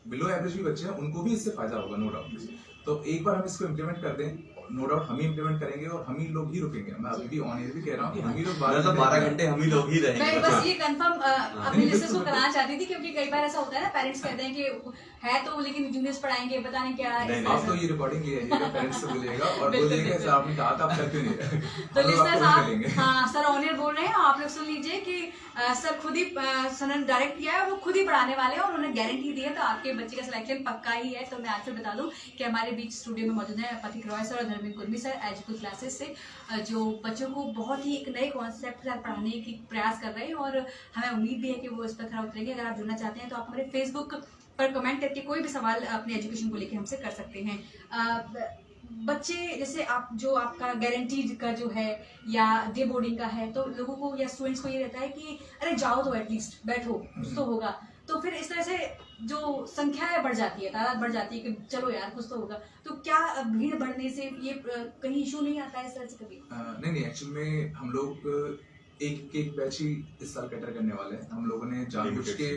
बिलो एवरेज भी बच्चे हैं उनको भी इससे फायदा होगा, नो डाउट। तो एक बार हम इसको इम्प्लीमेंट कर दें, नो डाउट हम ही इम्प्लीमेंट करेंगे और हम ही लोग ही रुकेंगे। मैं अभी भी ऑन एयर भी कह रहा हूँ कि हम ही लोग 12 घंटे हम ही लोग ही रहेंगे। मैं बस ये कंफर्म अपने लिस्टर्स को कराना चाहती थी, क्योंकि कई बार ऐसा होता है ना, पेरेंट्स कहते हैं कि है तो लेकिन जूनियर्स पढ़ाएंगे, पता नहीं क्या है। आप तो ये रिकॉर्डिंग ले आइएगा, पेरेंट्स से बोलिएगा और बोलिएगा सर आपने कहा था, आप कर क्यों नहीं रहे। तो लिस्टर्स आप, हाँ सर ऑन एयर बोल रहे हैं, आप लोग सुन लीजिए कि सर खुद ही सनन डायरेक्ट किया है, वो खुद ही पढ़ाने वाले हैं और उन्होंने गारंटी दी है, तो आपके बच्चे का सिलेक्शन पक्का ही है। तो मैं आपसे बता दूं कि हमारे बीच स्टूडियो में मौजूद है पथिक रॉय सर और Dharmendra Kurmi sir education classes से, जो बच्चों को बहुत ही एक नए कॉन्सेप्ट के साथ पढ़ाने की प्रयास कर रहे हैं, और हमें उम्मीद भी है कि वो इस पर खरा उतरेंगे। अगर आप जुड़ना चाहते हैं तो आप हमारे फेसबुक पर कमेंट करके कोई भी सवाल अपने एजुकेशन को लेकर हमसे कर सकते हैं। बच्चे जैसे आप जो आपका गारंटीड का जो है या डे बोर्डिंग का है, तो लोगों को या स्टूडेंट्स को ये रहता है कि अरे जाओ तो एटलीस्ट बैठो, कुछ तो होगा। तो फिर इस तरह से जो संख्या बढ़ जाती है, तादाद बढ़ जाती है कि चलो यार कुछ तो होगा। तो क्या भीड़ बढ़ने से ये कहीं इशू नहीं आता है इस तरह से कभी? नहीं, एक्चुअली में हम लोग एक बैच ही इस साल कैटर करने वाले हैं। हम लोगों ने जानबूझ के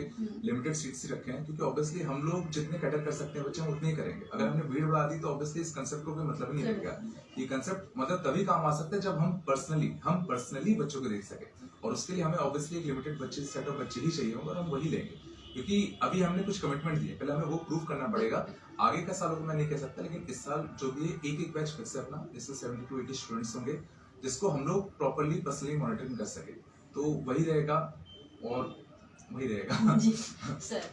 लिमिटेड सीट्स ही रखे हैं, क्योंकि ऑब्वियसली हम लोग जितने कैटर कर सकते हैं बच्चे हम उतने ही करेंगे। अगर हमने भीड़ बढ़ा दी तो ऑब्वियसली इस कंसेप्ट को कोई मतलब ही नहीं रहेगा। ये कंसेप्ट मतलब तभी काम आ सकता है जब हम पर्सनली बच्चों को देख सके, और उसके लिए हमें ऑब्वियसली एक लिमिटेड बच्चे सेट ऑफ बच्चे ही चाहिए होंगे, और हम वही लेंगे, क्योंकि अभी हमने कुछ कमिटमेंट दिए, पहले हमें वो प्रूव करना पड़ेगा। आगे का सालों को मैं नहीं कह सकता, लेकिन इस साल जो भी एक बैच फिक्स है अपना, जिसमें 70 to 80 स्टूडेंट्स होंगे, जिसको हम लोग प्रॉपर्ली पर्सनली मॉनिटरिंग कर सके, तो वही रहेगा और वही रहेगा। जी सर,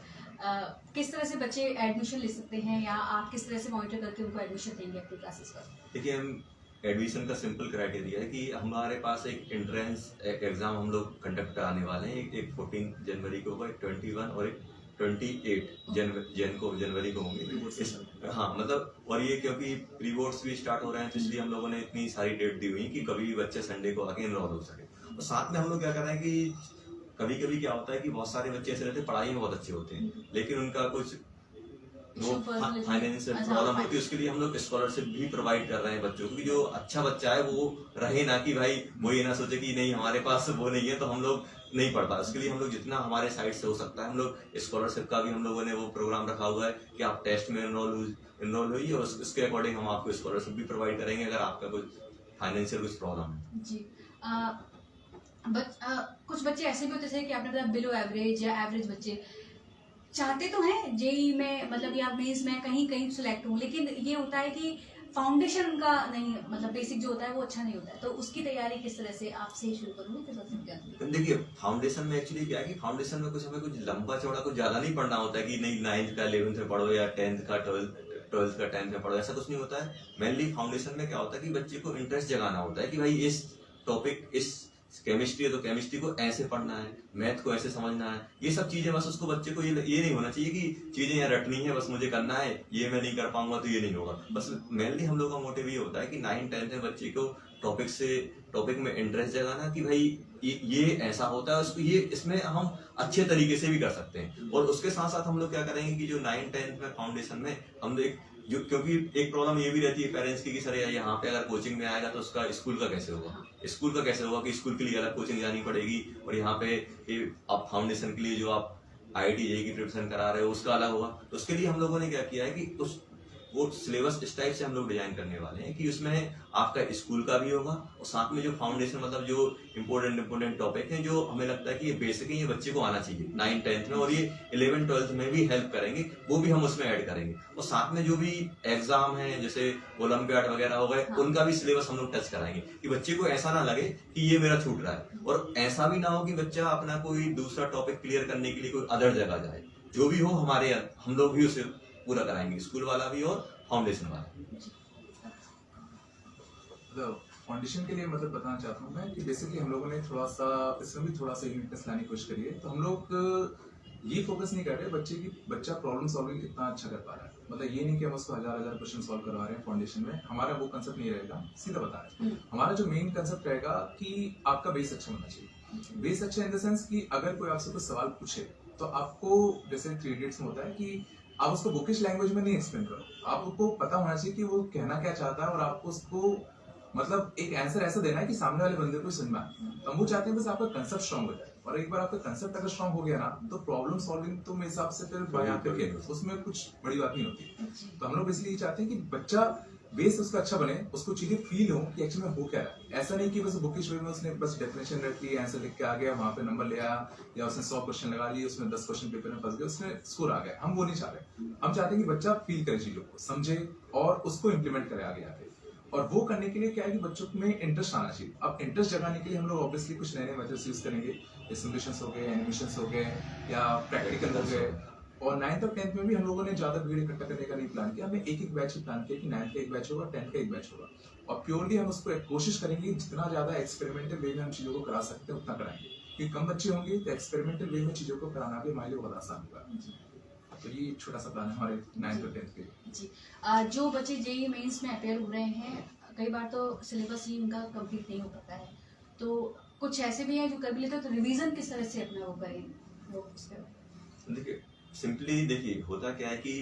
किस तरह से बच्चे एडमिशन ले सकते हैं, या आप किस तरह से मॉनिटर करके उनको एडमिशन देंगे अपनी क्लासेस पर? देखिए, हम एडमिशन का सिंपल क्राइटेरिया है कि हमारे पास एक एंट्रेंस एग्जाम हम लोग कंडक्ट कराने वाले हैं। एक 14 जनवरी को होगा, एक 21 और एक 28 जनवरी को होंगे। हाँ मतलब, और ये क्योंकि प्री बोर्ड्स भी स्टार्ट हो रहे हैं, तो इसलिए हम लोगों ने इतनी सारी डेट दी हुई कि कभी भी बच्चे संडे को आके इनरोल हो सके। और साथ में हम लोग क्या कर रहे हैं कि कभी कभी क्या होता है कि बहुत सारे बच्चे ऐसे रहते हैं पढ़ाई में बहुत अच्छे होते हैं, लेकिन उनका कुछ वो फाइनेंशियल प्रॉब्लम होती है। उसके लिए हम लोग स्कॉलरशिप भी प्रोवाइड कर रहे हैं बच्चों को, जो अच्छा बच्चा है वो रहे ना कि भाई वो ये ना सोचे कि नहीं हमारे पास वो नहीं है तो हम लोग नहीं पढ़ पाए। उसके लिए हम लोग जितना हमारे साइड से हो सकता है, हम लोग स्कॉलरशिप का भी हम लोगों ने वो प्रोग्राम रखा हुआ है कि आप टेस्ट में इनरोल हुई और उसके अकॉर्डिंग हम आपको स्कॉलरशिप भी प्रोवाइड करेंगे अगर आपका कुछ फाइनेंशियल कुछ प्रॉब्लम है। जी, कुछ बच्चे ऐसे भी होते थे कि आपने बताया बिलो एवरेज या एवरेज बच्चे चाहते तो हैं जेई में, मतलब या मेंस में कहीं सिलेक्ट हो, लेकिन ये होता है कि फाउंडेशन उनका नहीं, मतलब बेसिक जो होता है वो अच्छा नहीं होता है। तो उसकी तैयारी किस तरह से आपसे शुरू करूँगी फिर सबसे? देखिए, फाउंडेशन में एक्चुअली क्या है कि फाउंडेशन में हमें कुछ लंबा चौड़ा कुछ ज्यादा नहीं पढ़ना होता है कि नहीं 9th का 11th में पढ़ो या 10th का 12th का 10th में पढ़ो, ऐसा कुछ नहीं होता है। मेनली फाउंडेशन में क्या होता है कि बच्चे को इंटरेस्ट जगाना होता है कि भाई इस टॉपिक, इस केमिस्ट्री है तो केमिस्ट्री को ऐसे पढ़ना है, मैथ को ऐसे समझना है, ये सब चीजें। बस उसको बच्चे को ये नहीं होना चाहिए कि चीजें यहाँ रटनी है, बस मुझे करना है, ये मैं नहीं कर पाऊंगा तो ये नहीं होगा। बस मेनली हम लोग का मोटिव ये होता है कि 9th-10th में बच्चे को टॉपिक में इंटरेस्ट जगाना कि भाई ये ऐसा होता है, उसको ये इसमें हम अच्छे तरीके से भी कर सकते हैं। और उसके साथ साथ हम लोग क्या करेंगे कि जो 9th-10th में फाउंडेशन में हम लोग क्योंकि एक प्रॉब्लम ये भी रहती है पेरेंट्स की कि सर यहाँ पे अगर कोचिंग में आएगा तो उसका स्कूल का कैसे होगा कि स्कूल के लिए अलग कोचिंग जानी पड़ेगी, और यहाँ पे आप फाउंडेशन के लिए जो आप IIT JEE की प्रिपरेशन करा रहे हो उसका अलग होगा। तो उसके लिए हम लोगों ने क्या किया है कि उस वो सिलेबस इस टाइप से हम लोग डिजाइन करने वाले हैं कि उसमें आपका स्कूल का भी होगा और साथ में जो फाउंडेशन मतलब जो इम्पोर्टेंट टॉपिक हैं जो हमें लगता है कि ये बेसिक है, ये बच्चे को आना चाहिए 9th-10th में और ये 11th-12th में भी हेल्प करेंगे, वो भी हम उसमें ऐड करेंगे। और साथ में जो भी एग्जाम है जैसे ओलंपियाड वगैरह हो गए, उनका भी सिलेबस हम लोग टच कराएंगे कि बच्चे को ऐसा ना लगे कि ये मेरा छूट रहा है, और ऐसा भी ना हो कि बच्चा अपना कोई दूसरा टॉपिक क्लियर करने के लिए कोई अदर जगह जाए। जो भी हो हमारे हम लोग भी उसे पूरा कराएंगे, स्कूल वाला भी और फाउंडेशन वाला। फाउंडेशन के लिए मतलब बताना चाहता हूँ मैं कि बेसिकली हम लोगों ने थोड़ा सा इसमें भी थोड़ा सा यूनिटनेस लाने की कोशिश करी है। तो हम लोग ये फोकस नहीं कर रहे बच्चा प्रॉब्लम सॉल्विंग कितना अच्छा कर पा रहा है। मतलब ये नहीं कि हम उसको हजार क्वेश्चन सॉल्व करवा रहे हैं फाउंडेशन में, हमारा वो कंसेप्ट नहीं रहेगा। सीधा बता रहे हैं, हमारा जो मेन कंसेप्ट रहेगा कि आपका बेस अच्छा होना चाहिए। बेस अच्छा इन द सेंस कि अगर कोई आपसे कोई सवाल पूछे तो आपको जैसे 3 इडियट्स में होता है कि आप उसको बुकिश लैंग्वेज में नहीं एक्सप्लेन करो, आपको पता होना चाहिए कि वो कहना क्या चाहता है और आपको उसको मतलब एक आंसर ऐसा देना है कि सामने वाले बंदे को समझ में आए। तो हम वो चाहते हैं बस आपका कंसेप्ट स्ट्रांग हो जाए, और एक बार आपका कंसेप्ट अगर स्ट्रांग हो गया ना तो प्रॉब्लम सॉल्विंग तो मेरे हिसाब से फिर बयां करके उसमें कुछ बड़ी बात नहीं होती। तो हम लोग इसलिए चाहते हैं कि बच्चा बेस उसका अच्छा बने, उसको चीजें फील हो कि एक्चुअली में हो क्या रहा है। ऐसा नहीं कि बस बुकिश वे में उसने बस डेफिनेशन रख ली, आंसर लिख के आ गया, वहां पे नंबर ले आया, या उसने 100 क्वेश्चन लगा लिए, उसमें 10 क्वेश्चन पेपर में फंस गए, उसने स्कोर आ गया। हम वो नहीं चाह रहे। हम चाहते हैं कि बच्चा फील करे चीजों को, समझे और उसको इम्प्लीमेंट करे आगे आके। और वो करने के लिए क्या है कि बच्चों में इंटरेस्ट आना चाहिए। अब इंटरेस्ट जगाने के लिए हम लोग ऑब्वियसली कुछ नए मेथड्स यूज करेंगे, सिमुलेशंस हो गए, एनिमेशंस हो गए या प्रैक्टिकल हो गए। और 9th और 10th में भी हम लोगों ने ज्यादा भीड़ इकट्ठा करने का नहीं प्लान किया, हमने एक बैच ही प्लान किया कि 9th का एक बैच होगा, 10th का एक बैच होगा। और प्योरली हम उसको कोशिश करेंगे जितना ज्यादा एक्सपेरिमेंटल वे में हम चीजों को करा सकते हैं उतना कराएंगे, क्योंकि कम बच्चे होंगे तो एक्सपेरिमेंटल वे में चीजों को कराना भी हमारे लिए बहुत आसान होगा। तो ये छोटा सा प्लान है हमारे 9th और 10th के लिए। जी, जो बच्चे जेईई मेंस में अपेयर हो रहे हैं, कई बार तो सिलेबस ही उनका कंप्लीट नहीं हो पाता है, तो कुछ ऐसे भी हैं जो कर भी लेते हैं, तो रिवीजन किस तरह से अपना वो करें वो देखिए सिंपली देखिए होता क्या है कि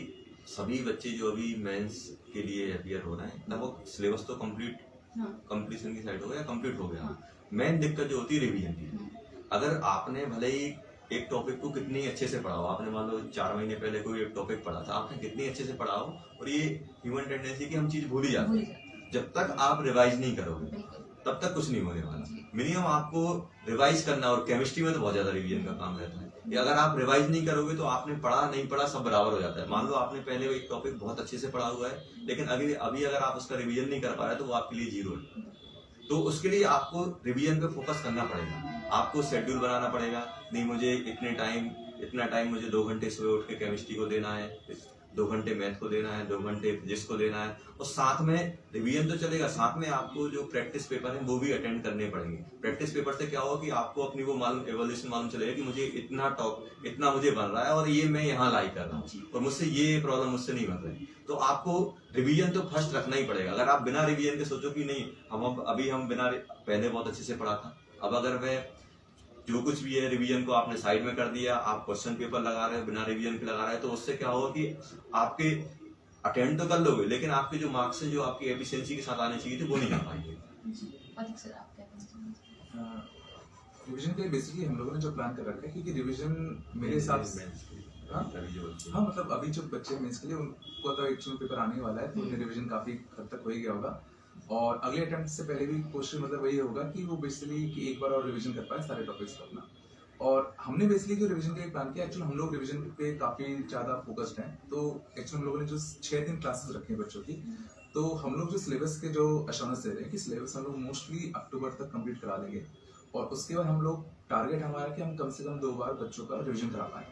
सभी बच्चे जो अभी मेंस के लिए अपियर हो रहे हैं ना, वो सिलेबस तो कंप्लीशन की साइड हो गया, कंप्लीट हो गया। मेन दिक्कत जो होती है रिवीजन की। अगर आपने भले ही एक टॉपिक को कितनी अच्छे से पढ़ाओ, आपने मान लो 4 महीने पहले कोई एक टॉपिक पढ़ा था, आपने कितनी अच्छे से पढ़ाओ, और ये ह्यूमन टेंडेंसी कि हम चीज भूल ही जाते हैं। जब तक आप रिवाइज नहीं करोगे तब तक कुछ नहीं होने वाला। मिनिमम आपको रिवाइज करना, और केमिस्ट्री में तो बहुत ज्यादा रिवीजन का काम रहता है। अगर आप रिवाइज नहीं करोगे तो आपने पढ़ा नहीं पढ़ा सब बराबर हो जाता है। मान लो आपने पहले एक टॉपिक बहुत अच्छे से पढ़ा हुआ है, लेकिन अभी अगर आप उसका रिवीजन नहीं कर पा रहे तो वो आपके लिए 0 है। तो उसके लिए आपको रिवीजन पे फोकस करना पड़ेगा, आपको शेड्यूल बनाना पड़ेगा। नहीं मुझे इतना टाइम मुझे 2 घंटे सुबह उठ के केमिस्ट्री को देना है, 2 घंटे मैथ को देना है, 2 घंटे फिजिक्स को देना है, और साथ में रिवीजन तो चलेगा, साथ में आपको जो प्रैक्टिस पेपर है वो भी अटेंड करने पड़ेंगे। प्रैक्टिस पेपर से क्या होगा कि आपको अपनी वो एवोल्यूशन मालूम चलेगा कि मुझे इतना मुझे बन रहा है और ये मैं यहाँ लाई कर रहा हूँ, और मुझसे ये प्रॉब्लम मुझसे नहीं बन रही। तो आपको रिवीजन तो फर्स्ट रखना ही पड़ेगा। अगर आप बिना रिवीजन के सोचो कि नहीं हम बिना पहले बहुत अच्छे से पढ़ा था, अब अगर मैं जो कुछ भी है रिवीजन को आपने साइड में कर दिया, आप क्वेश्चन पेपर लगा रहे हो बिना रिवीजन के लगा रहे हो, तो उससे क्या होगा कि आपके अटेंड तो कर लोगे, लेकिन आपके जो मार्क्स हैं जो आपकी एफिशिएंसी के साथ आने चाहिए थे वो नहीं आ पाएंगे। रिवीजन के लिए बेसिकली हम लोगों ने जो प्लान कर रखा है, क्योंकि रिवीजन मेरे हिसाब से हाँ मतलब अभी जो बच्चे मेंस के लिए उनको तो एक्चुअल पेपर आने वाला है, तो उनका रिवीजन काफी हद तक हो ही गया होगा। और अगले अटेम्प्ट से पहले भी कोशिश मतलब वही होगा कि वो बेसिकली कि एक बार और रिवीजन कर पाए सारे टॉपिक्स को अपना। और हमने बेसिकली जो रिवीजन के लिए प्लान किया, एक्चुअली हम लोग रिवीजन पे काफी ज्यादा फोकस्ड हैं। तो एक्चुअली हम लोगों ने जो 6 दिन क्लासेस रखी हैं बच्चों की, तो हम लोग जो सिलेबस के जो अश्योरेंस दे रहे हैं कि सिलेबस हम लोग मोस्टली अक्टूबर तक कंप्लीट करा देंगे। और उसके बाद हम लोग टारगेट हमारा कि हम कम से कम 2 बार बच्चों का रिवीजन करा पाए,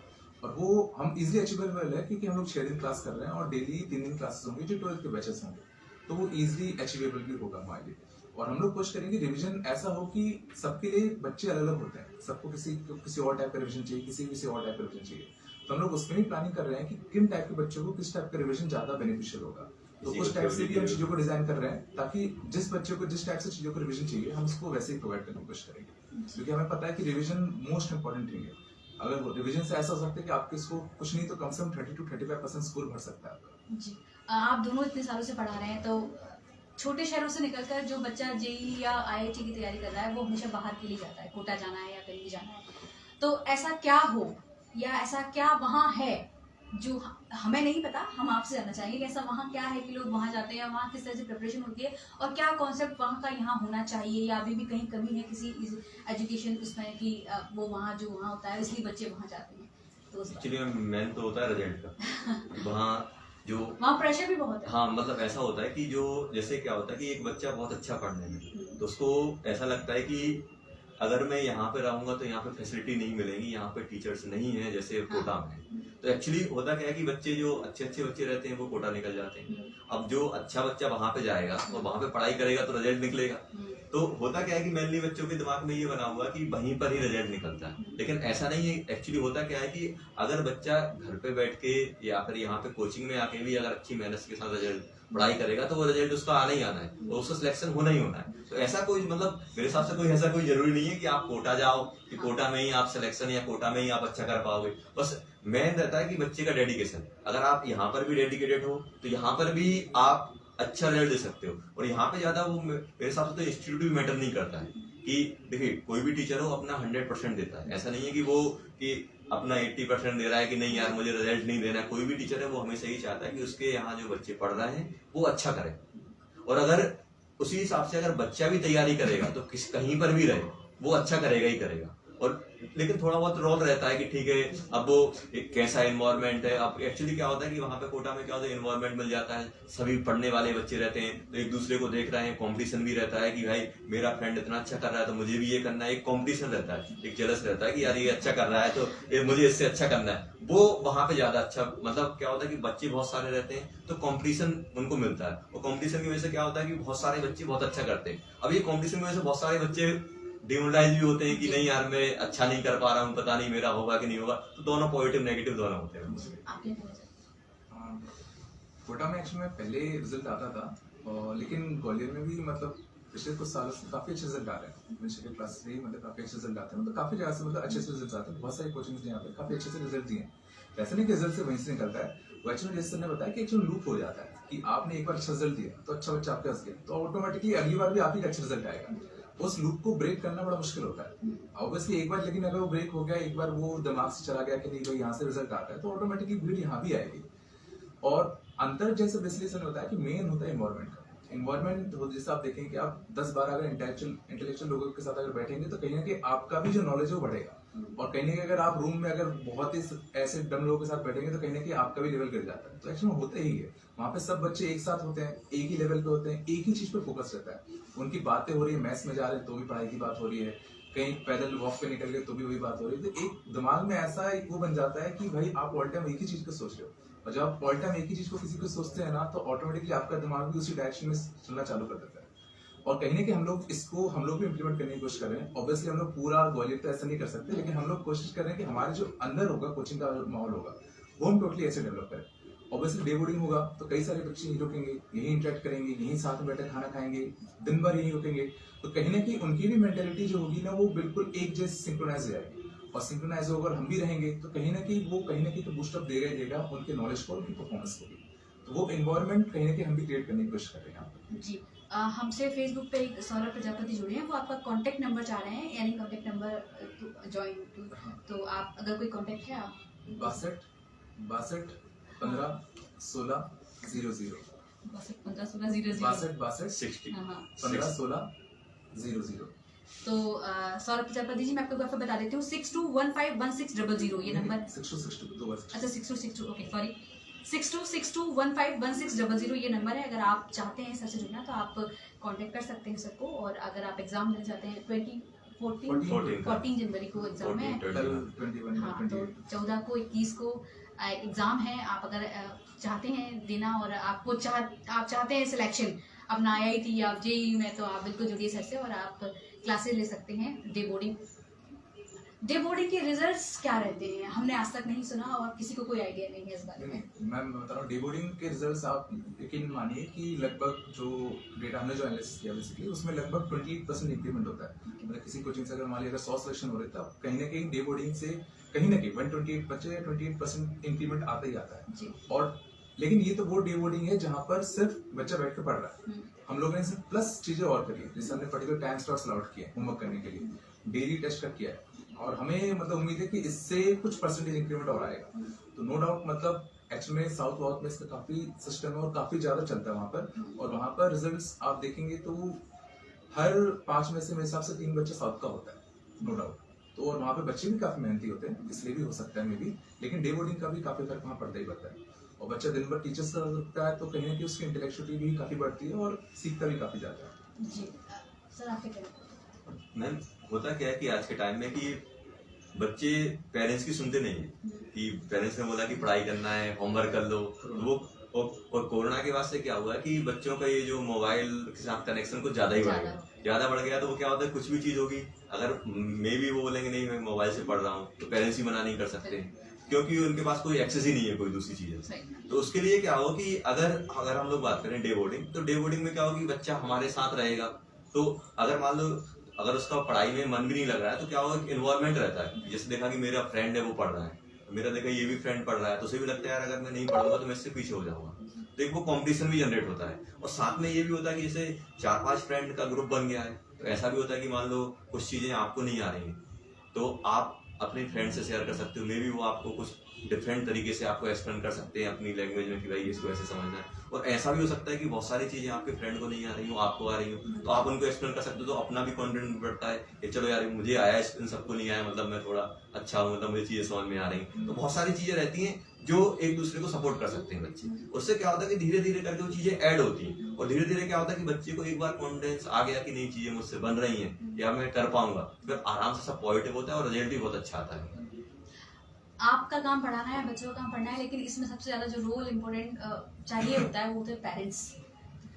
और वो हम इजीली अचीवेबल है क्योंकि हम लोग 6 दिन क्लास कर रहे हैं और डेली 3 दिन क्लासेस होंगे जो 12th के बैचेस होंगे, तो वो इजीली अचीवेबल भी होगा हमारे लिए। और हम लोग कोशिश करेंगे रिवीजन ऐसा हो कि सबके लिए बच्चे अलग अलग होते हैं, सबको किसी और टाइप का रिवीजन चाहिए, किसी और टाइप का रिवीजन चाहिए। तो हम लोग उसमें भी प्लानिंग कर रहे हैं कि किन टाइप के बच्चों को किस टाइप का रिवीजन ज्यादा बेनिफिशियल होगा। तो उस टाइप से भी हम चीजों को डिजाइन कर रहे हैं ताकि जिस बच्चे को जिस टाइप से चीजों को रिवीजन चाहिए हम उसको वैसे ही प्रोवाइड करने की कोशिश करेंगे, क्योंकि हमें पता है कि रिवीजन मोस्ट इंपॉर्टेंट थिंग है। अगर रिवीजन से ऐसा हो सकता है कि आपके इसको कुछ नहीं तो कम से कम 30 to 35% स्कोर भर सकता है आपका। जी, आप दोनों इतने सालों से पढ़ा रहे हैं, तो छोटे शहरों से निकलकर जो बच्चा जेईई या आईआईटी की तैयारी कर रहा है वो हमेशा बाहर के लिए जाता है, कोटा जाना है या कहीं भी जाना है, तो ऐसा क्या हो या ऐसा क्या वहाँ है जो हमें नहीं पता, हम आपसे जानना चाहेंगे कैसा वहाँ क्या है कि लोग वहाँ जाते हैं, वहाँ किस तरह से प्रिपरेशन होती है और क्या कॉन्सेप्ट वहाँ का यहाँ होना चाहिए, या अभी भी कहीं कमी है किसी एजुकेशन उसमें कि वो वहाँ जो वहाँ होता है इसलिए बच्चे वहाँ जाते हैं। तो एक्चुअली मेन तो होता है रिजल्ट का। वहाँ जो वहाँ प्रेशर भी बहुत है। हाँ, मतलब ऐसा होता है कि जो जैसे क्या होता है कि एक बच्चा बहुत अच्छा पढ़ने में, तो उसको ऐसा लगता है कि अगर मैं यहाँ पे रहूंगा तो यहाँ पे फैसिलिटी नहीं मिलेगी, यहाँ पे टीचर्स नहीं है जैसे कोटा में। तो एक्चुअली होता क्या है कि बच्चे जो अच्छे अच्छे बच्चे रहते हैं वो कोटा निकल जाते हैं। अब जो अच्छा बच्चा वहां पे जाएगा और वहां पे पढ़ाई करेगा तो रिजल्ट निकलेगा। तो होता क्या है कि मेनली बच्चों के दिमाग में ये बना हुआ कि वहीं पर ही रिजल्ट निकलता है, लेकिन ऐसा नहीं है। एक्चुअली होता क्या है कि अगर बच्चा घर पे बैठ के या फिर यहाँ पे कोचिंग में आके भी अगर अच्छी मेहनत के साथ रिजल्ट पढ़ाई करेगा तो वो रिजल्ट उसका आना ही आना है और उसका सिलेक्शन होना ही होना है। तो ऐसा कोई मतलब मेरे हिसाब से कोई ऐसा कोई जरूरी नहीं है कि आप कोटा जाओ कि कोटा में ही आप सिलेक्शन या कोटा में ही आप अच्छा कर पाओगे। बस मेन रहता है कि बच्चे का डेडिकेशन। अगर आप यहाँ पर भी डेडिकेटेड हो तो यहाँ पर भी आप अच्छा रिजल्ट दे सकते हो। और यहाँ पे ज्यादा वो मेरे हिसाब से तो इंस्टीट्यूट भी मैटर नहीं करता है कि देखिए कोई भी टीचर हो अपना 100% देता है। ऐसा नहीं है कि वो कि अपना 80% दे रहा है कि नहीं यार मुझे रिजल्ट नहीं देना है। कोई भी टीचर है वो हमेशा यही चाहता है कि उसके यहाँ जो बच्चे पढ़ रहे हैं वो अच्छा करें। और अगर उसी हिसाब से अगर बच्चा भी तैयारी करेगा तो कहीं पर भी रहे वो अच्छा करेगा ही करेगा। और लेकिन थोड़ा बहुत रोल रहता है कि ठीक है अब वो एक कैसा एनवायरनमेंट है। अब एक्चुअली क्या होता है कि वहाँ पे कोटा में क्या होता है एनवायरनमेंट मिल जाता है, सभी पढ़ने वाले बच्चे रहते हैं तो एक दूसरे को देख रहे हैं, कंपटीशन भी रहता है कि भाई मेरा फ्रेंड इतना अच्छा कर रहा है तो मुझे भी ये करना है। एक कंपटीशन रहता है, एक जेलस रहता है कि यार ये अच्छा कर रहा है तो ये मुझे इससे अच्छा करना है। वो वहाँ पे ज्यादा अच्छा मतलब क्या होता है कि बच्चे बहुत सारे रहते हैं तो कंपटीशन उनको मिलता है। और कंपटीशन की वजह से क्या होता है कि बहुत सारे बच्चे बहुत अच्छा करते हैं। अब ये कंपटीशन की वजह से बहुत सारे बच्चे डिमोरलाइज भी होते हैं कि नहीं यार मैं अच्छा नहीं कर पा रहा हूँ, पता नहीं मेरा होगा कि नहीं होगा। तो दोनों पॉजिटिव नेगेटिव दोनों होते हैं। कोटा में एक्चुअली में पहले रिजल्ट आता था और लेकिन ग्वालियर में भी मतलब पिछले कुछ सालों से काफी अच्छे रिजल्ट आ रहे हैं। मिशन क्लास से ही मतलब काफी अच्छे रिजल्ट आते हैं, मतलब काफी जगह से मतलब अच्छे से रिजल्ट आते हैं। बहुत सारे कोचिंग यहाँ पे काफी अच्छे से रिजल्ट दिए हैं। ऐसा नहीं कि रिजल्ट से वहीं से निकलता है, वो एक्चुअली जैसे सर ने बताया कि एक्चुअली लूप हो जाता है कि आपने एक बार अच्छा रिजल्ट दिया तो अच्छा बच्चा आपके पास गया तो ऑटोमेटिकली अगली बार भी आप ही का अच्छा रिजल्ट आएगा। उस लूप को ब्रेक करना बड़ा मुश्किल होता है ऑब्वियसली एक बार, लेकिन अगर वो ब्रेक हो गया, एक बार वो दिमाग से चला गया कि नहीं भाई यहाँ से रिजल्ट आता है तो ऑटोमेटिकली भीड़ यहाँ भी आएगी। और अंतर जैसे विश्लेषण होता है कि मेन होता है इन्वायरमेंट का। इन्वायरमेंट जैसे आप देखेंगे कि आप 10-12 अगर इंटेलेक्चुअल लोगों के साथ अगर बैठेंगे तो कहीं ना कहीं आपका भी जो नॉलेज है वो बढ़ेगा। और कहीं ना कहीं अगर आप रूम में अगर बहुत ही ऐसे डम लोगों के साथ बैठेंगे तो कहीं ना कहीं आपका भी लेवल गिर जाता है। तो एक्चुअली होता ही है, वहाँ पे सब बच्चे एक साथ होते हैं, एक ही लेवल पे होते हैं, एक ही चीज पे फोकस रहता है। उनकी बातें हो रही है, मैथ्स में जा रहे हैं तो भी पढ़ाई की बात हो रही है, कहीं पैदल वॉक पे निकल गए तो भी वही बात हो रही है। तो एक दिमाग में ऐसा एक वो बन जाता है कि भाई आप ऑल टाइम एक ही चीज को सोच रहे हो। और जब आप ऑल टाइम एक ही चीज को किसी को सोचते हैं ना तो ऑटोमेटिकली आपका दिमाग भी उसी डायरेक्शन में चलना चालू कर देता है। और कहीं ना कहीं हम लोग भी इम्प्लीमेंट करने की कोशिश कर रहे हैं। ऑब्वियसली हम लोग पूरा ग्वालियर तो ऐसा नहीं कर सकते, लेकिन हम लोग कोशिश कर रहे हैं कि हमारे जो अंदर होगा कोचिंग का माहौल होगा वो हम टोटली ऐसे डेवलप करें। ऑब्वियसली डे बोर्डिंग होगा तो कई सारे बच्चे यहीं रुकेंगे, यहीं इंटरेक्ट करेंगे, यहीं साथ में बैठे खाना खाएंगे, दिन भर यहीं रुकेंगे। तो कहीं ना कहीं उनकी भी मेंटेलिटी जो होगी ना वो बिल्कुल एक जैसे सिंक्रोनाइज हो जाएगी। और सिंक्रोनाइज होकर हम भी रहेंगे तो कहीं ना कहीं तो बूस्टअप देगा ही देगा उनके नॉलेज को, उनकी परफॉर्मेंस को भी। तो वो एनवायरनमेंट कहीं ना कहीं हम भी क्रिएट करने की कोशिश कर रहे हैं यहाँ पर। जी हमसे फेसबुक पे एक सौरभ प्रजापति जुड़े हैं, वो आपका कांटेक्ट नंबर चाह रहे हैं, यानी कांटेक्ट नंबर ज्वाइन तो आप अगर कोई कांटेक्ट है आप 62 15 16 00 तो सौरभ प्रजापति जी मैं आपको एक बार बता देती हूँ 62151600 ये नंबर। 6262 अच्छा 6262 ओके सॉरी 6262151600 ये नंबर है। अगर आप चाहते हैं सर से जुड़ना तो आप कांटेक्ट कर सकते हैं सर को। और अगर आप एग्जाम देना चाहते हैं 14 जनवरी को एग्जाम है, हाँ तो 14 को 21 को एग्जाम है। आप अगर चाहते हैं देना और आप चाहते हैं सिलेक्शन अपना IIT या JEE में तो आप बिल्कुल जुड़िए सर से और आप क्लासेस ले सकते हैं। डे बोर्डिंग के रिजल्ट्स क्या रहते हैं हमने आज तक नहीं सुना और किसी को कोई आइडिया नहीं है इस बारे में। मैं बता रहा हूँ डे बोर्डिंग के रिजल्ट्स आप यकीन मानिए कि लगभग जो डेटा हमने जो एनालिसिस किया बेसिकली उसमें लगभग 28% इंक्रीमेंट होता है। मतलब किसी कोचिंग से अगर मान लीजिए 100 सिलेक्शन हो रहे थे कहीं ना कहीं डे बोर्डिंग से कहीं ना कहीं 128 बच्चे या 28% इंक्रीमेंट आता ही आता है। और लेकिन ये तो वो डे बोर्डिंग है जहाँ पर सिर्फ बच्चा बैठ कर पढ़ रहा है। हम लोगों ने सिर्फ प्लस चीजें और करी, जैसे हमने पर्टिकुलर टाइम स्लॉट्स अलॉट किए होमवर्क करने के लिए, डेली टेस्ट कर किया है और हमें मतलब उम्मीद है कि इससे कुछ परसेंटेज इंक्रीमेंट और आएगा। तो नो डाउट मतलब एक्चुअली में साउथ वाउथ में इसका काफी सिस्टम है और काफी ज्यादा चलता है वहाँ पर। और वहाँ पर रिजल्ट्स आप देखेंगे तो हर 5 में से मेरे हिसाब से 3 बच्चे साउथ का होता है, नो डाउट। तो और वहाँ पे बच्चे भी काफी मेहनती होते हैं, इसलिए भी हो सकता है मे बी, लेकिन डे बोर्डिंग का भी काफी फर्क वहाँ पड़ता ही पड़ता है। और बच्चा दिन भर टीचर्स का लगता है तो कहीं ना कहीं उसकी इंटेलेक्चुअलिटी भी काफी बढ़ती है और सीखता भी काफी ज्यादा है। जी सर, आपके क्या? मैम होता क्या है कि आज के टाइम में कि बच्चे पेरेंट्स की सुनते नहीं है कि पेरेंट्स ने बोला कि पढ़ाई करना है, होमवर्क कर लो, तो वो और कोरोना के बाद से क्या हुआ कि बच्चों का ये जो मोबाइल के साथ कनेक्शन कुछ ज्यादा ही बढ़ गया, ज्यादा बढ़ गया। तो वो क्या होता है, कुछ भी चीज होगी, अगर मे भी वो बोलेंगे नहीं मैं मोबाइल से पढ़ रहा हूँ, तो पेरेंट्स ही मना नहीं कर सकते क्योंकि उनके पास कोई एक्सेस ही नहीं है कोई दूसरी चीज। तो उसके लिए क्या हो कि अगर हम लोग बात करें डे बोर्डिंग, तो डे बोर्डिंग में क्या होगी, बच्चा हमारे साथ रहेगा। तो अगर मान लो अगर उसका पढ़ाई में मन भी नहीं लग रहा है तो क्या होगा, इन्वॉल्वमेंट रहता है। जैसे देखा कि मेरा फ्रेंड है वो पढ़ रहा है, मेरा देखा ये भी फ्रेंड पढ़ रहा है, तो उसे भी लगता है यार अगर मैं नहीं पढ़ूंगा तो मैं इससे पीछे हो जाऊंगा। तो एक वो कॉम्पिटिशन भी जनरेट होता है। और साथ में ये भी होता है कि जैसे 4-5 फ्रेंड का ग्रुप बन गया है, तो ऐसा भी होता है कि मान लो कुछ चीजें आपको नहीं आ रही तो आप अपने फ्रेंड से शेयर कर सकते हो, मे बी वो आपको कुछ डिफरेंट तरीके से आपको एक्सप्लेन कर सकते हैं अपनी लैंग्वेज में कि भाई इसको ऐसे समझना है। और ऐसा भी हो सकता है कि बहुत सारी चीजें आपके फ्रेंड को नहीं आ रही हो, आपको आ रही हो, तो आप उनको एक्सप्लेन कर सकते हो, तो अपना भी कॉन्फिडेंस बढ़ता है कि चलो यार मुझे आया, इन सबको नहीं आया, मतलब मैं थोड़ा अच्छा हूँ, मतलब मुझे चीजें समझ में आ रही। तो बहुत सारी चीजें रहती हैं जो एक दूसरे को सपोर्ट कर सकते हैं बच्चे। उससे क्या होता है कि धीरे धीरे करके वो चीजें ऐड होती हैं, और धीरे धीरे क्या होता है कि बच्चे को एक बार कॉन्फिडेंस आ गया कि नई चीजें मुझसे बन रही हैं या मैं कर पाऊंगा, फिर आराम से सब पॉजिटिव होता है और रिजल्ट भी बहुत अच्छा आता है। आपका काम पढ़ाना है, बच्चों का काम पढ़ना है, लेकिन इसमें सबसे ज्यादा जो रोल इम्पोर्टेंट चाहिए होता है वो होता है पेरेंट्स।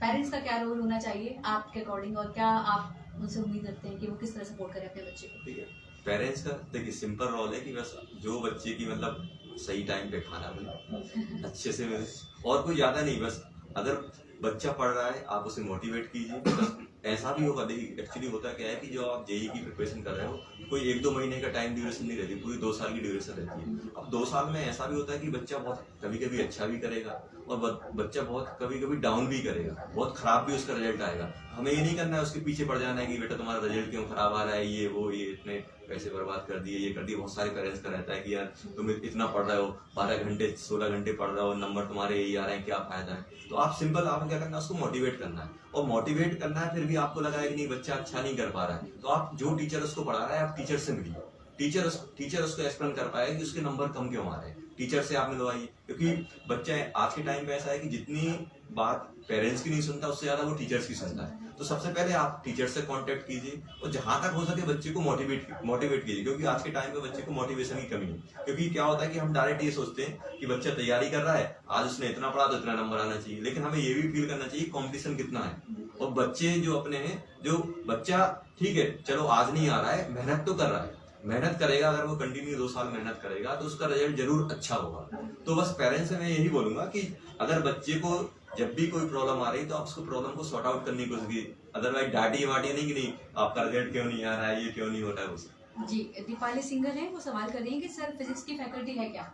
पेरेंट्स का क्या रोल होना चाहिए आपके अकॉर्डिंग, और क्या आप उनसे उम्मीद करते हैं कि वो किस तरह सपोर्ट करें अपने बच्चे को? ठीक है, पेरेंट्स का देखिए सिंपल रोल है कि बस जो बच्चे की मतलब सही टाइम पे खाना मिले, अच्छे से मिले, और कोई ज्यादा नहीं। बस अगर बच्चा पढ़ रहा है आप उसे मोटिवेट कीजिए। बस ऐसा भी होगा, देखिए एक्चुअली होता क्या है कि जो आप जेई की प्रिपरेशन कर रहे हो, कोई 1-2 महीने का टाइम ड्यूरेशन नहीं रहती, पूरी 2 साल की ड्यूरेशन रहती है। अब 2 साल में ऐसा भी होता है कि बच्चा बहुत कभी कभी अच्छा भी करेगा और बच्चा बहुत कभी कभी डाउन भी करेगा, बहुत खराब भी उसका रिजल्ट आएगा। हमें ये नहीं करना है उसके पीछे पड़ जाना है कि बेटा तुम्हारा रिजल्ट क्यों खराब आ रहा है, ये वो, ये इतने पैसे बर्बाद कर दिए, ये कर दिए। बहुत सारे पेरेंट्स का रहता है कि यार तुम इतना पढ़ रहे हो, 12 घंटे 16 घंटे पढ़ रहे हो, नंबर तुम्हारे यही आ रहे हैं, क्या फायदा है। तो आप सिंपल, आपको क्या करना है, उसको मोटिवेट करना है। और मोटिवेट करना है, फिर भी आपको लगा है कि नहीं बच्चा अच्छा नहीं कर पा रहा है, तो आप जो टीचर उसको पढ़ा रहा है आप टीचर से मिलिए। टीचर उसको एक्सप्लेन कर पाएगा कि उसके नंबर कम क्यों आ रहे हैं, टीचर से आप मिलवाइए। क्योंकि बच्चा आज के टाइम पे ऐसा है कि जितनी बात पेरेंट्स की नहीं सुनता, उससे ज्यादा वो टीचर्स की सुनता है। तो सबसे पहले आप टीचर से कांटेक्ट कीजिए और जहां तक हो सके बच्चे को मोटिवेट कीजिए, क्योंकि आज के टाइम पे बच्चे को मोटिवेशन की कमी है। क्योंकि क्या होता है कि हम डायरेक्ट ये सोचते हैं कि बच्चा तैयारी कर रहा है, आज उसने इतना पढ़ा तो इतना नंबर आना चाहिए, लेकिन हमें ये भी फील करना चाहिए कॉम्पिटिशन कितना है। और बच्चे जो अपने हैं, जो बच्चा ठीक है चलो आज नहीं आ रहा है, मेहनत तो कर रहा है, मेहनत करेगा, अगर वो कंटिन्यू 2 साल मेहनत करेगा तो उसका रिजल्ट जरूर अच्छा होगा। तो बस पेरेंट्स से मैं यही बोलूंगा कि अगर बच्चे को जब भी कोई प्रॉब्लम आ रही तो आप उसको प्रॉब्लम को सॉर्ट आउट करने की कोशिश कीजिए। अदरवाइज डांटिए वाटिए नहीं कि नहीं आपका रिजल्ट क्यों नहीं आ रहा है, ये क्यों नहीं हो रहा है उससे। जी, दीपाली सिंगर है, वो सवाल कर रही है कि सर फिजिक्स की फैकल्टी है क्या?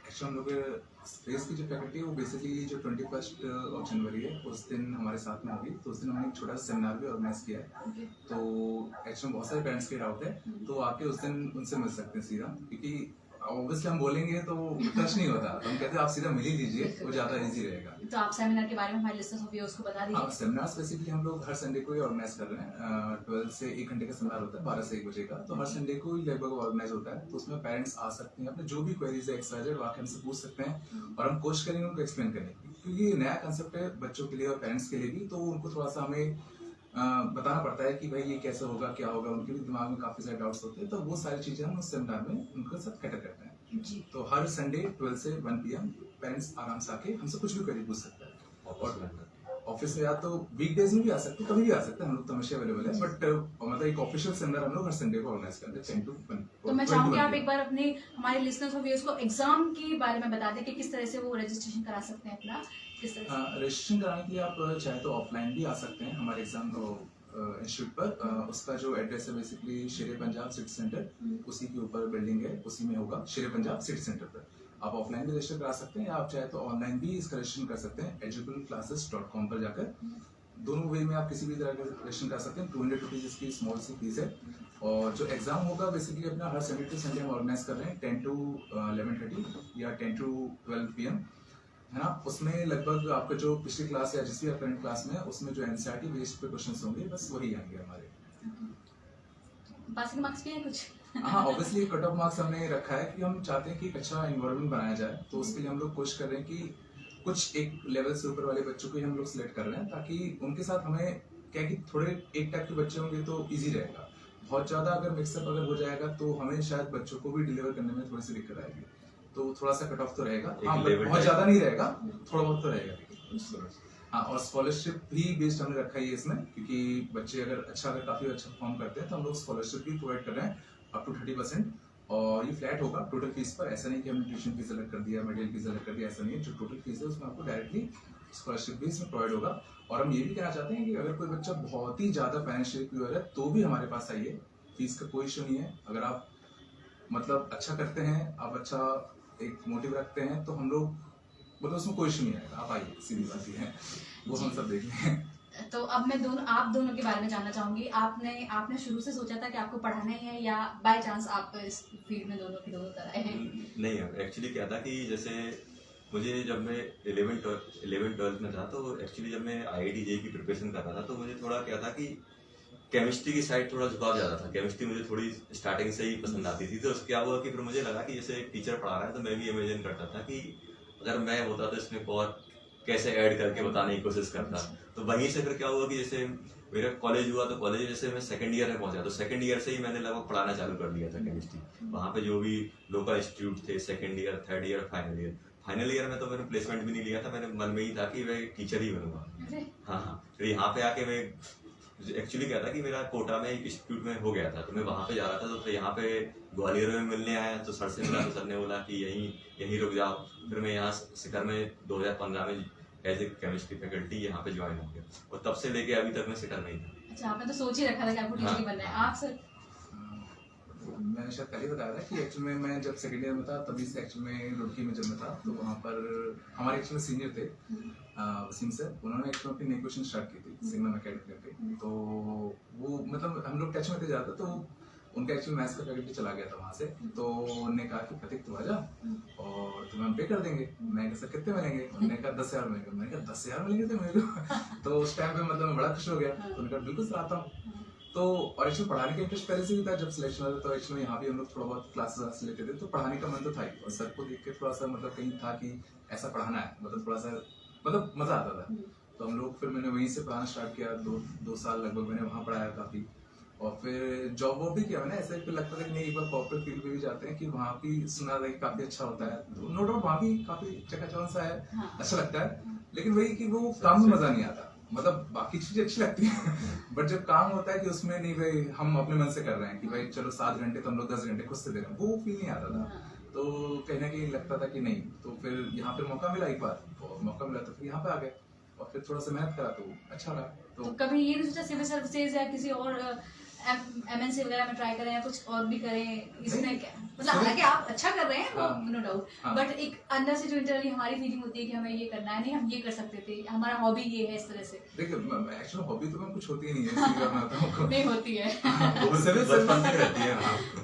एक्चुअली हम लोग स्पेस की जो फैकल्टी है वो बेसिकली जो 21 जनवरी है उस दिन हमारे साथ में होगी, तो उस दिन हमने एक छोटा सा सेमिनार भी ऑर्गेनाइज किया है। तो एक्चुअली बहुत सारे पेरेंट्स के डाउट है, तो आके उस दिन उनसे मिल सकते हैं सीधा, क्योंकि ऑब्वियसली हम बोलेंगे तो टच नहीं होता, तो हम कहते हैं आप सीधा मिल ही लीजिए, वो ज्यादा इजी रहेगा। तो आप सेमिनार के बारे में हमारे लिस्टर्स ऑफ व्यूअर्स को बता दीजिए। हाँ, सेमिनार बेसिकली हम लोग हर संडे को ही ऑर्गेनाइज कर रहे हैं। 12 से 1 घंटे का सेमिनार होता है, 12 से 1 बजे का, तो हर संडे को ही लगभग ऑर्गेनाइज होता है। तो उसमें पेरेंट्स आ सकते हैं, अपने जो भी क्वेरीज है एक्सवाइजेड वाकई हमसे पूछ सकते हैं, और हम कोशिश करेंगे उनको एक्सप्लेन करने की, क्योंकि नया कंसेप्ट है बच्चों के लिए और पेरेंट्स के लिए भी, तो उनको थोड़ा सा हमें बताना पड़ता है कि भाई ये कैसे होगा, क्या होगा, उनके भी दिमाग में काफी सारे डाउट्स होते हैं। तो वो सारी चीजें हम उस सेमिनार में उनके साथ कैटर करते हैं जी। तो हर संडे 12 से 1 PM पेरेंट्स आराम से आके हमसे कुछ भी क्वेरी पूछ सकते हैं। और ऑफिस में या तो वीकडेज में भी आ सकते हैं, कभी भी आ सकते हैं, हम लोग तो हमेशा अवेलेबल है। बट मतलब एक ऑफिशियल सेमिनार हम लोग हर संडे को ऑर्गेनाइज करते हैं 10 to 1। तो मैं चाहूंगी आप एक बार अपने हमारे लिसनर्स और व्यूअर्स को एग्जाम के बारे में बता दें कि किस तरह से वो रजिस्ट्रेशन करा सकते हैं अपना, किस तरह से? रजिस्ट्रेशन कराने के लिए आप चाहे तो ऑफलाइन भी आ सकते हैं हमारे एग्जाम इंस्टीट्यूट पर। उसका जो एड्रेस है बेसिकली शेरे पंजाब सिटी सेंटर, उसी के ऊपर बिल्डिंग है, उसी में होगा शेरे पंजाब सिटी सेंटर पर। आप ऑफलाइन भी रजिस्टर करा सकते हैं, या आप चाहे तो ऑनलाइन भी इसका रजिस्ट्रेशन कर सकते हैं educalclasses.com पर जाकर। दोनों वे में आप किसी भी तरह का रजिस्ट्रेशन कर सकते हैं। 200 रुपीज इसकी स्मॉल सी फीस है। और जो एग्जाम होगा बेसिकली अपना हर सैटरडे टू संडे हम ऑर्गेनाइज कर रहे हैं 10 to 11:30 या 10 to 12 PM, है ना। उसमें लगभग आपका जो पिछली क्लास या जिस भी आप करंट क्लास में है उसमें जो एनसीईआरटी बेस्ड पे क्वेश्चंस होंगे बस वही आएंगे हमारे। पासिंग मार्क्स भी है कुछ? हाँ, ऑब्वियसली कट ऑफ मार्क्स हमने रखा है कि हम चाहते हैं कि एक अच्छा एनवायरनमेंट बनाया जाए, तो उसके लिए हम लोग कोशिश कर रहे हैं कि कुछ एक लेवल से ऊपर वाले बच्चों को ही हम लोग सिलेक्ट कर रहे हैं, ताकि उनके साथ हमें क्या कि थोड़े एक टाइप के बच्चे होंगे तो इजी रहेगा। बहुत ज़्यादा अगर मिक्सअप अगर हो जाएगा तो हमें शायद बच्चों को भी डिलीवर करने में थोड़ी सी दिक्कत आएगी, तो थोड़ा सा कट ऑफ तो रहेगा। हाँ, बहुत ज़्यादा नहीं रहेगा, थोड़ा बहुत तो रहेगा। हाँ, और स्कॉलरशिप भी बेस्ड हमने रखा है इसमें, क्योंकि बच्चे अगर काफ़ी अच्छा परफॉर्म करते हैं तो हम लोग स्कॉलरशिप भी प्रोवाइड कर रहे हैं अप टू 30%। और ये फ्लैट होगा टोटल फीस पर, ऐसा नहीं कि हमने ट्यूशन फीस अलग कर दिया, मटेरियल फीस अलग कर दिया, ऐसा नहीं है। जो टोटल फीस है उसमें आपको डायरेक्टली स्कॉलरशिप भी इसमें प्रोवाइड होगा। और हम ये भी कहना चाहते हैं कि अगर कोई बच्चा बहुत ही ज़्यादा फाइनेंशियल प्योर है तो भी हमारे पास आइए, फीस का कोई इशू नहीं है। अगर आप मतलब अच्छा करते हैं, आप अच्छा एक मोटिव रखते हैं तो हम लोग मतलब उसमें कोई इशू नहीं आएगा, आप आइए, सीधी बात ये है, वो हम सब देख लें। तो अब मैं आप दोनों के बारे में जानना चाहूंगी। आपने शुरू से सोचा था कि आपको पढ़ाना ही है या बाय चांस आप इस फील्ड में दोनों की दोनों तरह हैं? नहीं, एक्चुअली क्या था कि जैसे मुझे जब मैं 11th-12th में था तो एक्चुअली जब मैं IIT JEE की प्रिपरेशन कर रहा था तो मुझे थोड़ा क्या था कि केमिस्ट्री की साइड थोड़ा झुकाव ज़्यादा था। केमिस्ट्री मुझे थोड़ी स्टार्टिंग से ही पसंद आती थी, तो क्या हुआ कि फिर मुझे लगा कि जैसे एक टीचर पढ़ा रहा है तो मैं भी इमेजिन करता था कि अगर मैं होता तो इसमें और कैसे ऐड करके बताने की कोशिश करता। तो वहीं से फिर क्या हुआ कि जैसे मेरा कॉलेज हुआ तो कॉलेज जैसे मैं सेकंड ईयर में पहुंचा तो सेकंड ईयर से ही मैंने लगभग पढ़ाना चालू कर दिया था केमिस्ट्री। वहाँ पे जो भी लोकल इंस्टीट्यूट थे, second year, third year, final year में तो मैंने प्लेसमेंट भी नहीं लिया था। मैंने मन में ही था कि मैं टीचर ही बनूंगा। हाँ, फिर यहाँ पे आके मैं एक्चुअली क्या था कि मेरा कोटा में एक इंस्टीट्यूट में हो गया था, तो मैं वहाँ पे जा रहा था। तो फिर यहाँ पे ग्वालियर में मिलने आया तो सर से मिला तो सर ने बोला कि यहीं रुक जाओ। फिर मैं यहाँ शिखर में 2015 में एज ए केमिस्ट्री फैकल्टी यहाँ पे ज्वाइन हो गया, और तब से लेके अभी तक मैं सेटल नहीं था। अच्छा, आपने तो सोच ही रखा था कि आपको टीचर ही बनना है। आप सर? मैंने शायद पहले बताया था कि एक्चुअली में मैं जब सेकेंड ईयर में था तभी से एक्चुअली में रुड़की में जब मैं था तो वहाँ पर हमारे एक्चुअली सीनियर थे वसीम सर, उन्होंने एक्चुअली अपनी नेगोशिएशन स्टार्ट की थी सिग्नम अकेडमी करके। तो वो मतलब हम लोग टच में थे ज़्यादा, तो उनका एक्चुअली मैथ्स का फैकल्टी चला गया था वहाँ से। तो उन्होंने कहा कि प्रतीक तू आ जा और तुम्हें हम पे कर देंगे। मैंने कहा सर कितने मिलेंगे? उन्होंने कहा 10,000 मिलेंगे। मैंने कहा 10,000 मिलेंगे तो मेरे को तो उस टाइम पे मतलब मैं बड़ा खुश हो गया। तो उन्होंने कहा बिल्कुल सर आता हूँ। तो और एक्चुअली पढ़ाने का इंटरेस्ट पहले से भी था। जब सिलेक्शन हुआ तो एक्चुअली यहाँ भी हम लोग थोड़ा बहुत क्लासेस लेते थे, तो पढ़ाने का मन तो था ही। और सर को देख के थोड़ा सा मतलब कहीं था कि ऐसा पढ़ाना है, मतलब थोड़ा सा मतलब मजा आता था। तो हम लोग फिर मैंने वहीं से पढ़ाना स्टार्ट किया। दो साल लगभग मैंने वहाँ पढ़ाया काफ़ी। और फिर जॉब वॉब भी किया मैंने। ऐसे फिर लगता था कि नहीं, एक बार कॉर्पोरेट फील्ड में भी जाते हैं कि वहाँ भी सुना था कि काफ़ी अच्छा होता है। तो नो डाउट वहाँ भी काफ़ी चकाचौंध सा है, अच्छा लगता है। लेकिन वही कि वो काम में मज़ा नहीं आता। मतलब बाकी चीजें अच्छी लगती हैं बट जब काम होता है कि उसमें नहीं भाई हम अपने मन से कर रहे हैं कि भाई चलो 7 घंटे तो हम लोग 10 घंटे खुद से दे रहे हैं, वो फील नहीं आता था। तो कहीं ना कहीं लगता था कि नहीं। तो फिर यहाँ पे मौका मिला एक बार, और मौका मिला तो फिर यहाँ पे आ गए और फिर थोड़ा सा मेहनत करा तो अच्छा रहा। तो कभी ये नहीं सोचा सिविल सर्विसेज या किसी और MNC वगैरह में ट्राई करें या कुछ और भी करें इसमें? क्या मतलब हालांकि आप अच्छा कर रहे हैं, वो नो डाउट, बट एक अंदर से जो इंटरनली हमारी फीलिंग होती है कि हमें ये करना है, नहीं हम ये कर सकते थे, हमारा हॉबी ये है, इस तरह से। देखिए एक्चुअली हॉबी तो मैं कुछ होती ही नहीं है नहीं होती है।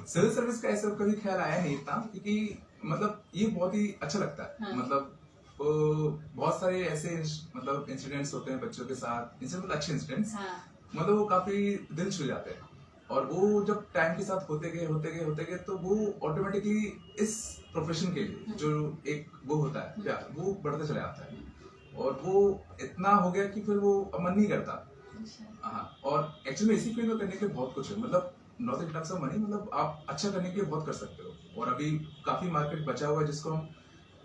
सिविल सर्विस का ऐसा कभी ख्याल आया नहीं था, क्योंकि मतलब ये बहुत ही अच्छा लगता है। मतलब बहुत सारे ऐसे मतलब इंसिडेंट्स होते हैं बच्चों के साथ, मतलब अच्छे इंसिडेंट्स, मतलब वो काफी दिल छू जाते हैं। और वो जब टाइम के साथ होते गए तो वो ऑटोमेटिकली इस प्रोफेशन के लिए जो एक वो होता है प्यार, वो बढ़ता चला जाता है। और वो इतना हो गया कि फिर वो मन नहीं करता। हाँ, और एक्चुअली इसी फील्ड में करने के बहुत कुछ है। मतलब not in terms of money, मतलब आप अच्छा करने के लिए बहुत कर सकते हो। और अभी काफी मार्केट बचा हुआ है जिसको हम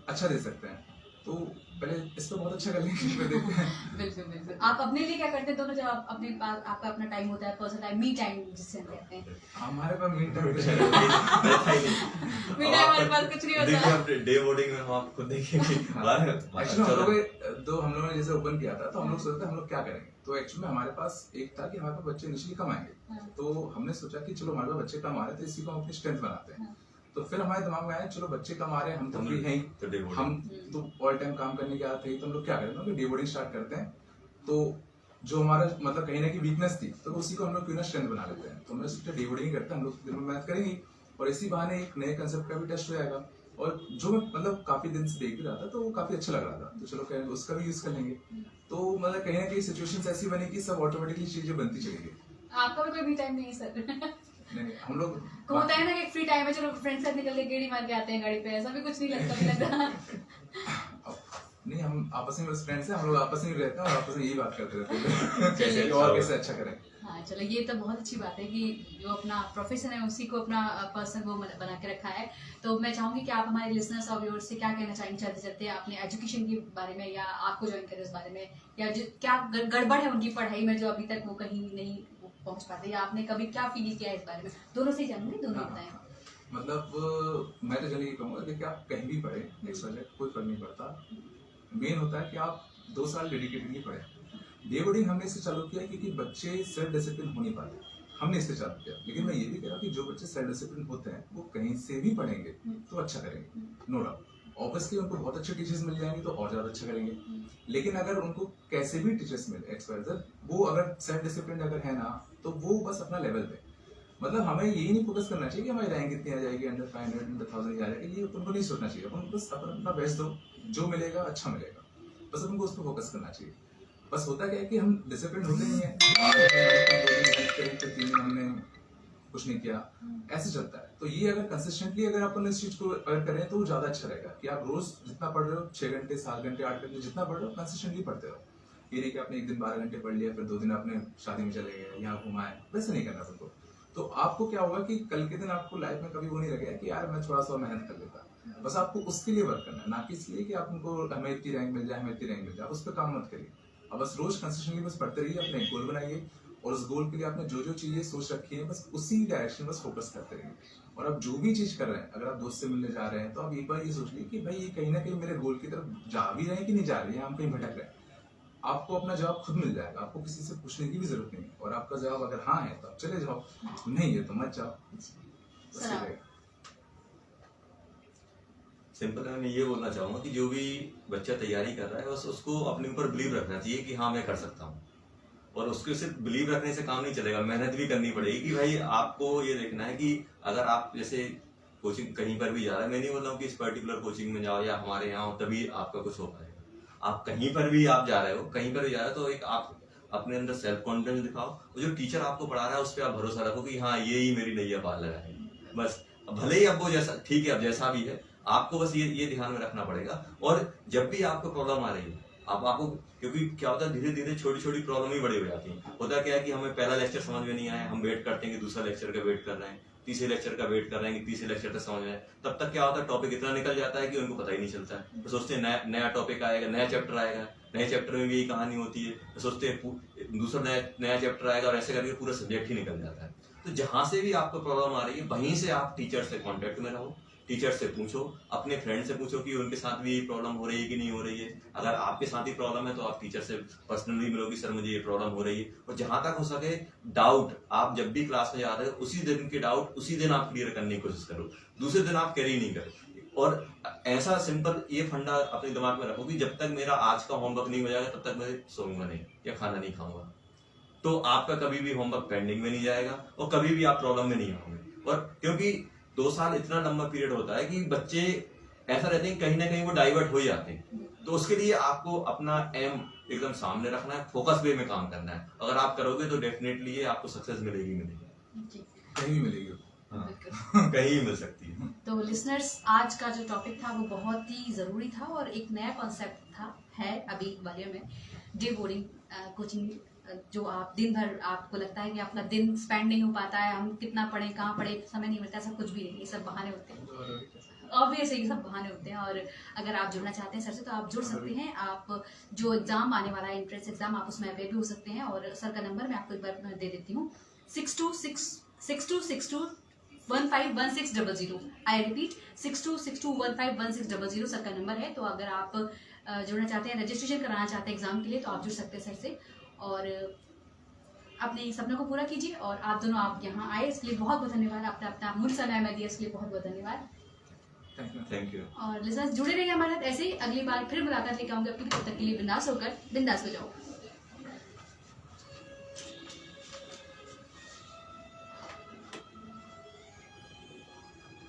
अच्छा दे सकते हैं। तो पहले इस पर बहुत अच्छा कर लेंगे, फिर देखते हैं। बिल्कुल बिल्कुल। आप अपने लिए क्या करते हैं दोनों, जब आप अपने पास आपका अपना टाइम होता है, पर्सनल टाइम, मी टाइम जिसे हम कहते हैं? हमारे पास मी टाइम हमारे पास कुछ नहीं होता। डे बोर्डिंग में हम आपको देखेंगे। एक्चुअली हम लोगों ने जैसे ओपन किया था तो हम लोग सोचते हम लोग क्या करेंगे। तो एक्चुअली में हमारे पास एक था कि हमारे पास बच्चे इनिशियली कम आएंगे। तो हमने सोचा कि चलो हमारे पास बच्चे कम आ रहे हैं तो इसी को हम अपनी स्ट्रेंथ बनाते हैं। तो फिर हमारे दिमाग में आया चलो बच्चे कम आ रहे हैं, हम तो फ्री हैं, हम तो ऑल टाइम काम करने के आते हैं, तो हम लोग क्या करें, डे बोर्डिंग स्टार्ट करते हैं। तो जो हमारा मतलब कहीं ना कहीं वीकनेस थी, तो उसी को हम लोग क्यों ना स्ट्रेंथ बना लेते हैं। तो हम लोग सिर्फ डिकोडिंग करते हैं, हम लोग दिन में मेहनत करेंगे और इसी बहाने एक नए कंसेप्ट का भी टेस्ट हो जाएगा। और जो मैं मतलब काफी दिन से देख भी रहा था तो वो काफी अच्छा लग रहा था, तो चलो कहें उसका भी यूज कर लेंगे। तो मतलब कहीं ना कहीं सिचुएशंस ऐसी बनी कि सब ऑटोमेटिकली चीजें बनती चली गई। आपका भी कोई भी टाइम नहीं है सर? नहीं, हम लोग होता है ना कि फ्री टाइम है, चलो फ्रेंड्स साथ निकल के गेड़ी मार के आते हैं गाड़ी पे, ऐसा भी कुछ नहीं लगता भी लग रहा? नहीं, हम आपस में बस फ्रेंड्स हैं, हम लोग आपस में रहते हैं और आपस में यही बात करते रहते हैं कैसे कि और कैसे अच्छा करें। हाँ चलो, ये तो बहुत अच्छी बात है कि जो अपना प्रोफेशन है उसी को अपना पर्सन वो बना के रखा है। तो मैं चाहूंगी कि आप हमारे लिसनर्स और व्यूअर्स से क्या कहना चाहेंगे चलते चलते अपने एजुकेशन के बारे में, या आपको ज्वाइन करें उस बारे में, या क्या गड़बड़ है उनकी पढ़ाई में जो अभी तक वो कहीं नहीं पहुंच पाते, या आपने कभी क्या फील किया इस बारे में? दोनों से ही जानूंगी, दोनों बताएं। मतलब मैं तो जनरली ये कहूँगा कि आप कहीं भी पढ़े नेक्स्ट सब्जेक्ट कोई फर्क नहीं पड़ता। मेन होता है कि आप 2 साल डेडिकेटेडली पढ़े। डे बोर्डिंग हमने इससे चालू किया क्योंकि बच्चे सेल्फ डिसिप्लिन हो नहीं पाते, हमने इससे चालू किया। लेकिन मैं ये भी कह रहा हूँ कि जो बच्चे सेल्फ डिसिप्लिन होते हैं वो कहीं से भी पढ़ेंगे तो अच्छा करेंगे, नो डाउट। ऑब्वियसली उनको बहुत अच्छे टीचर्स मिल जाएंगे तो और ज्यादा अच्छा करेंगे। लेकिन अगर उनको कैसे भी टीचर्स मिले एक्सपर्ट, वो अगर सेल्फ डिसिप्लिन अगर है ना, तो वो बस अपना लेवल पे, मतलब हमें यही नहीं फोकस करना चाहिए कि हमारी रैंक कितनी आ जाएगी, अंडर 500 अंडर 1000 आ जाएगी, ये उनको नहीं सोचना चाहिए। अपन बस अपना बेस्ट दो, जो मिलेगा अच्छा मिलेगा, बस उनको उस पर फोकस करना चाहिए। बस होता क्या है कि हम डिसिप्लिन होते नहीं है, 3 दिन हमने कुछ नहीं किया, ऐसे चलता है। तो ये अगर कंसिस्टेंटली अगर अपन इस चीज को अगर करें तो वो ज्यादा अच्छा रहेगा कि आप रोज जितना पढ़ रहे हो, 6 घंटे 7 घंटे 8 घंटे जितना पढ़ रहे हो, कंसिस्टेंटली पढ़ते रहो। ये नहीं कि आपने एक दिन 12 घंटे पढ़ लिया, फिर 2 दिन आपने शादी में चले गए, यहाँ घुमाए, वैसे नहीं करना उनको। तो आपको क्या होगा कि कल के दिन आपको लाइफ में कभी वो नहीं लगेगा कि यार मैं थोड़ा सा मेहनत कर लेता। बस आपको उसके लिए वर्क करना है, ना कि इसलिए कि आप उनको हमें इतनी रैंक मिल जाए, हमें इतनी रैंक मिल जाए, उस पर काम मत करिए। अब बस रोज कंसिस्टेंटली बस पढ़ते रहिए, अपने एक गोल बनाइए और उस गोल के लिए आपने जो जो चीजें सोच रखी है बस उसी डायरेक्शन बस फोकस करते रहिए। और आप जो भी चीज कर रहे हैं, अगर आप दोस्त से मिलने जा रहे हैं तो आप एक बार ये सोच लीजिए कि भाई ये कहीं ना कहीं मेरे गोल की तरफ जा भी रहे हैं कि नहीं जा रहे हैं, हम कहीं भटक रहे हैं। आपको अपना जवाब खुद मिल जाएगा, आपको किसी से पूछने की भी जरूरत नहीं है। और आपका जवाब अगर हाँ है तो आप चले जाओ, नहीं है तो मत जाओ। सिंपल है, मैं ये बोलना चाहूंगा कि जो भी बच्चा तैयारी कर रहा है बस उसको अपने ऊपर बिलीव रखना चाहिए कि हाँ मैं कर सकता हूँ। और उसको सिर्फ बिलीव रखने से काम नहीं चलेगा, मेहनत भी करनी पड़ेगी। कि भाई आपको ये देखना है कि अगर आप जैसे कोचिंग कहीं पर भी जा रहा है, मैं नहीं बोल रहा हूँ कि इस पर्टिकुलर कोचिंग में जाओ या हमारे यहाँ हो तभी आपका कुछ हो पाएगा। आप कहीं पर भी आप जा रहे हो, कहीं पर भी जा रहे हो तो एक आप अपने अंदर सेल्फ कॉन्फिडेंस दिखाओ और जो टीचर आपको पढ़ा रहा है उस पर आप भरोसा रखो कि हाँ ये ही मेरी नैया पार लगा है। बस भले ही अब वो जैसा ठीक है, अब जैसा भी है आपको बस ये ध्यान में रखना पड़ेगा। और जब भी आपको प्रॉब्लम आ रही है आपको, क्योंकि क्या होता है धीरे धीरे छोटी छोटी प्रॉब्लम ही बड़ी हो जाती है। होता क्या है कि हमें पहला लेक्चर समझ में नहीं आया, हम वेट करते हैं कि दूसरा लेक्चर का वेट कर रहे हैं, तीसरे लेक्चर का वेट कर रहे हैं कि तीसरे लेक्चर तक समझ में आए। तब तक क्या होता है टॉपिक इतना निकल जाता है कि उनको पता ही नहीं चलता है। तो सोचते हैं नया टॉपिक आएगा, नया चैप्टर आएगा, नए चैप्टर में भी यही कहानी होती है। तो सोचते हैं दूसरा नया चैप्टर आएगा और ऐसे करके पूरा सब्जेक्ट ही निकल जाता है। तो जहां से भी आपको प्रॉब्लम आ रही है वहीं से आप टीचर से कॉन्टेक्ट में रहो, टीचर से पूछो, अपने फ्रेंड से पूछो कि उनके साथ भी प्रॉब्लम हो रही है कि नहीं हो रही है। अगर आपके साथ ही प्रॉब्लम है तो आप टीचर से पर्सनली मिलोगी, सर मुझे ये प्रॉब्लम हो रही है। और जहां तक हो सके डाउट आप जब भी क्लास में जा रहे हो उसी दिन के डाउट उसी दिन आप क्लियर करने की कोशिश करो, दूसरे दिन आप कैरी नहीं करो। और ऐसा सिंपल ये फंडा अपने दिमाग में रखो कि जब तक मेरा आज का होमवर्क नहीं हो जाएगा तब तक मैं सोऊंगा नहीं या खाना नहीं खाऊंगा। तो आपका कभी भी होमवर्क पेंडिंग में नहीं जाएगा और कभी भी आप प्रॉब्लम में नहीं आओगे। और क्योंकि 2 साल इतना लंबा पीरियड होता है कि बच्चे ऐसा रहते हैं कहीं ना कहीं वो डाइवर्ट हो जाते हैं। तो उसके लिए आपको अपना एम एकदम सामने रखना है, फोकस वे में काम करना है। अगर आप करोगे तो डेफिनेटली ये आपको सक्सेस मिलेगी कहीं भी मिलेगी। हाँ, कहीं मिल सकती है। तो लिसनर्स, आज का जो टॉपिक था वो बहुत ही ज़रूरी था और एक नया कॉन्सेप्ट था है अभी वाले में डे बोर्डिंग कोचिंग। जो आप दिन भर आपको लगता है कि आपका दिन स्पेंड नहीं हो पाता है, हम कितना पढ़ें कहाँ पढ़ें समय नहीं मिलता, ऐसा कुछ भी नहीं, ये सब बहाने होते हैं। ऑब्वियसली ये सब बहाने होते हैं। और अगर आप जुड़ना चाहते हैं सर से तो आप जुड़ सकते हैं। आप जो एग्जाम आने वाला है एंट्रेंस एग्जाम, आप उसमें अवेयर भी हो सकते हैं। और सर का नंबर मैं आपको एक बार दे देती हूँ, 6262151600। आई रिपीट 6262151600 सर का नंबर है। तो अगर आप जुड़ना चाहते हैं, रजिस्ट्रेशन कराना चाहते हैं एग्जाम के लिए तो आप जुड़ सकते हैं सर से और अपने सपनों को पूरा कीजिए। और आप दोनों आप यहाँ आए इसके लिए बहुत बहुत धन्यवाद। आपने अपना मूल समय में दिया इसके लिए बहुत बहुत धन्यवाद। Thank you. और लिसनर्स जुड़े रहिए हमारे साथ ऐसे ही। अगली बार फिर मुलाकात लेकर आऊंगी आपकी, तब तक के लिए बिंदास होकर बिंदास हो जाओ।